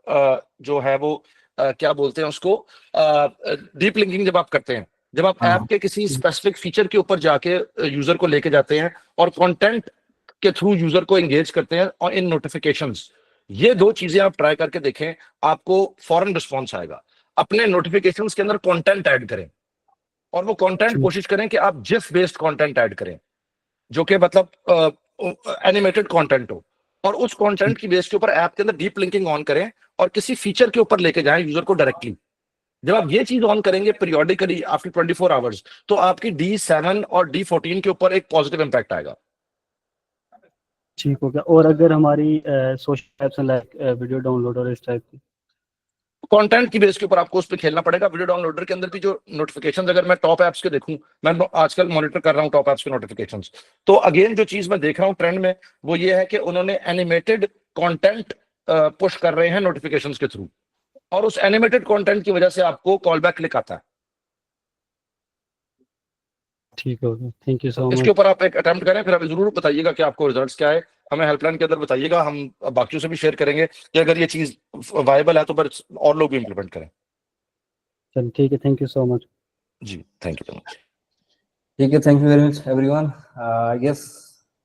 K: जो है वो क्या बोलते हैं उसको, डीप लिंकिंग जब आप करते हैं, जब आप ऐप के किसी स्पेसिफिक फीचर के ऊपर जाके यूजर को लेके जाते हैं और कंटेंट के थ्रू यूजर को एंगेज करते हैं और इन नोटिफिकेशंस, ये दो चीजें आप ट्राई करके देखें, आपको फौरन रिस्पॉन्स आएगा। अपने नोटिफिकेशंस के अंदर कंटेंट ऐड करें और वो कंटेंट कोशिश करें कि आप जिफ बेस्ड कंटेंट ऐड करें, जो कि मतलब एनिमेटेड कंटेंट हो, और उस कंटेंट की बेस के ऊपर ऐप के अंदर डीप लिंकिंग ऑन करें और किसी फीचर के ऊपर लेके जाएं यूजर को डायरेक्टली। जब आप ये चीज ऑन करेंगे पीरियोडिकली आफ्टर 24 आवर्स, तो आपकी D7 और D14 के ऊपर एक पॉजिटिव इंपैक्ट आएगा।
M: ठीक हो गया। और अगर हमारी social apps like video downloader इस टाइप की,
K: कंटेंट की बेस के ऊपर आपको उस पर खेलना पड़ेगा। वीडियो डाउनलोडर के अंदर भी जो नोटिफिकेशंस, अगर मैं टॉप एप्स के देखूं, मैं आजकल मॉनिटर कर रहा हूं टॉप एप्स के नोटिफिकेशंस, तो अगेन जो चीज मैं देख रहा हूं ट्रेंड में, वो ये है कि उन्होंने एनिमेटेड कंटेंट पुश कर रहे हैं नोटिफिकेशंस के थ्रू, और उस एनिमेटेड कंटेंट की वजह से आपको कॉल बैक क्लिक आता है।
M: ठीक हो गया। थैंक यू सो
K: इसके
M: मच।
K: ऊपर आप एक अटेम्प्ट करें, फिर हमें जरूर बताइएगा कि आपको रिजल्ट्स क्या है। हमें हेल्पलाइन के अंदर बताइएगा, हम बाकियों से भी शेयर करेंगे कि अगर ये चीज वायबल है तो फिर और लोग भी इंप्लीमेंट करें।
M: चल ठीक है, थैंक यू सो मच।
K: जी, थैंक यू वेरी मच।
B: ठीक है, thank you very much everyone. I guess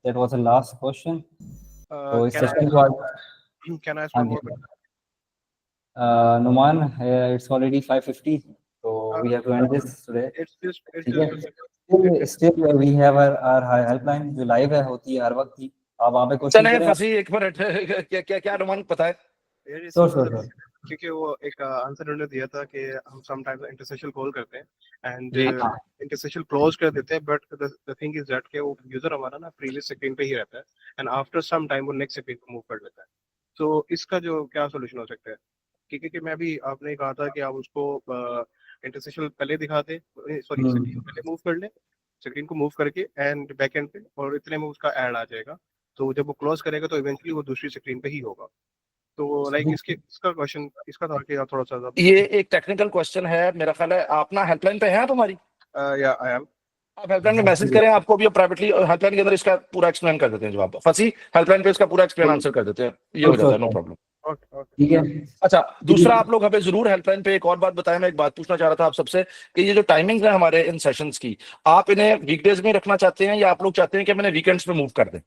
B: that was the last question. तो इस सेशन को
H: Can I ask one more question?
B: Numan, it's already 5:50, so we have to end this today.
H: It's
B: ठीक है, still we have our helpline जो live है, होती है हर वक्त ही। आप वहाँ पे क्वेश्चन
K: चलें
B: करें।
K: फंसी, एक मिनट, क्या क्या क्या अनुमान पता है?
B: Sure.
H: क्योंकि वो एक आंसर उन्होंने दिया था कि हम समटाइम्स इंटरसेशनल कॉल करते हैं एंड
B: जी।
H: इंटरसेशनल क्लोज कर देते हैं, but the thing is that कि वो यूजर हमारा ना प्रीवियस स्क्रीन पे ही रहता है एंड आफ्टर सम टाइम वो नेक्स्ट स्क्रीन को मूव कर लेता है। तो इसका जो क्या सोल्यूशन हो सकता है? क्योंकि मैं भी, आपने कहा था कि आप उसको इंटरसेशनल पहले दिखाते, सॉरी स्क्रीन पहले मूव कर ले, स्क्रीन को मूव करके एंड बैक एंड पे, और इतने में उसका ऐड आ जाएगा, तो जब वो क्लोज करेगा तो इवेंचुअली वो दूसरी स्क्रीन पे ही होगा। तो लाइक इसका क्वेश्चन इसका था कि आप थोड़ा सा
K: ये एक टेक्निकल क्वेश्चन है, मेरा ख्याल है आप ना हेल्पलाइन पे हैं आप हमारी?
H: या आई एम।
K: आप हेल्पलाइन में मैसेज करें, आपको भी प्राइवेटली हेल्पलाइन के अंदर इसका पूरा एक्सप्लेन कर देते हैं। जवाब फंसी हेल्पलाइन पे इसका पूरा एक्सप्लेन आंसर कर देते हैं, ये हो जाता है, नो प्रॉब्लम।
B: ठीक है।
K: अच्छा, दूसरा आप लोग हमें जरूर हेल्पलाइन पे एक और बात बताएं। मैं एक बात पूछना चाह रहा था आप सबसे कि ये जो टाइमिंग्स है हमारे इन सेशंस की, आप इन्हें वीकडेज में रखना चाहते हैं या आप लोग चाहते हैं कि हम इन्हें वीकेंड्स में मूव कर दें?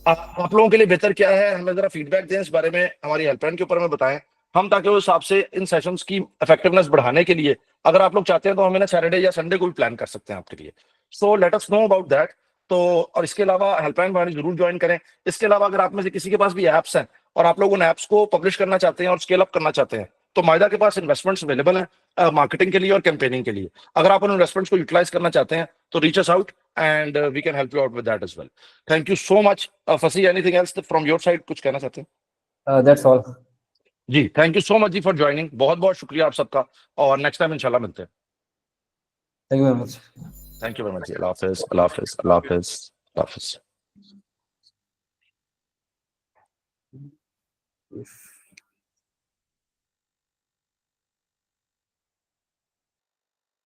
K: आप लोगों के लिए बेहतर क्या है, हमें जरा फीडबैक दें इस बारे में, हमारी हेल्पलाइन के ऊपर हमें बताएं, हम ताकि उस हिसाब से इन सेशंस की इफेक्टिवनेस बढ़ाने के लिए, अगर आप लोग चाहते हैं तो हम इन्हें सैटरडे या संडे को भी प्लान कर सकते हैं आपके लिए। So let us know about that. तो और इसके अलावा हेल्पलाइन हमारी जरूर ज्वाइन करें। इसके अलावा अगर आप में से किसी के पास भी ऐप्स हैं और आप लोग उन ऐप्स को पब्लिश करना चाहते हैं और स्केल अप करना चाहते हैं, तो मायदा के पास इन्वेस्टमेंट्स अवेलेबल है मार्केटिंग के लिए और कैंपेनिंग के लिए। अगर आप उन इन्वेस्टमेंट्स को यूटिलाइज करना चाहते हैं तो reach us out and we can help you out with that as well. Thank you so much. Fasi, anything else from your side, कुछ कहना चाहते हैं?
B: दैट्स ऑल
K: जी, थैंक यू सो मच जी फॉर ज्वाइनिंग, बहुत बहुत शुक्रिया आप सबका, और नेक्स्ट टाइम इंशाल्लाह मिलते हैं।
B: Thank you very much.
K: Thank you very much. Allah Hafiz, Allah Hafiz, Allah Hafiz, Allah Hafiz.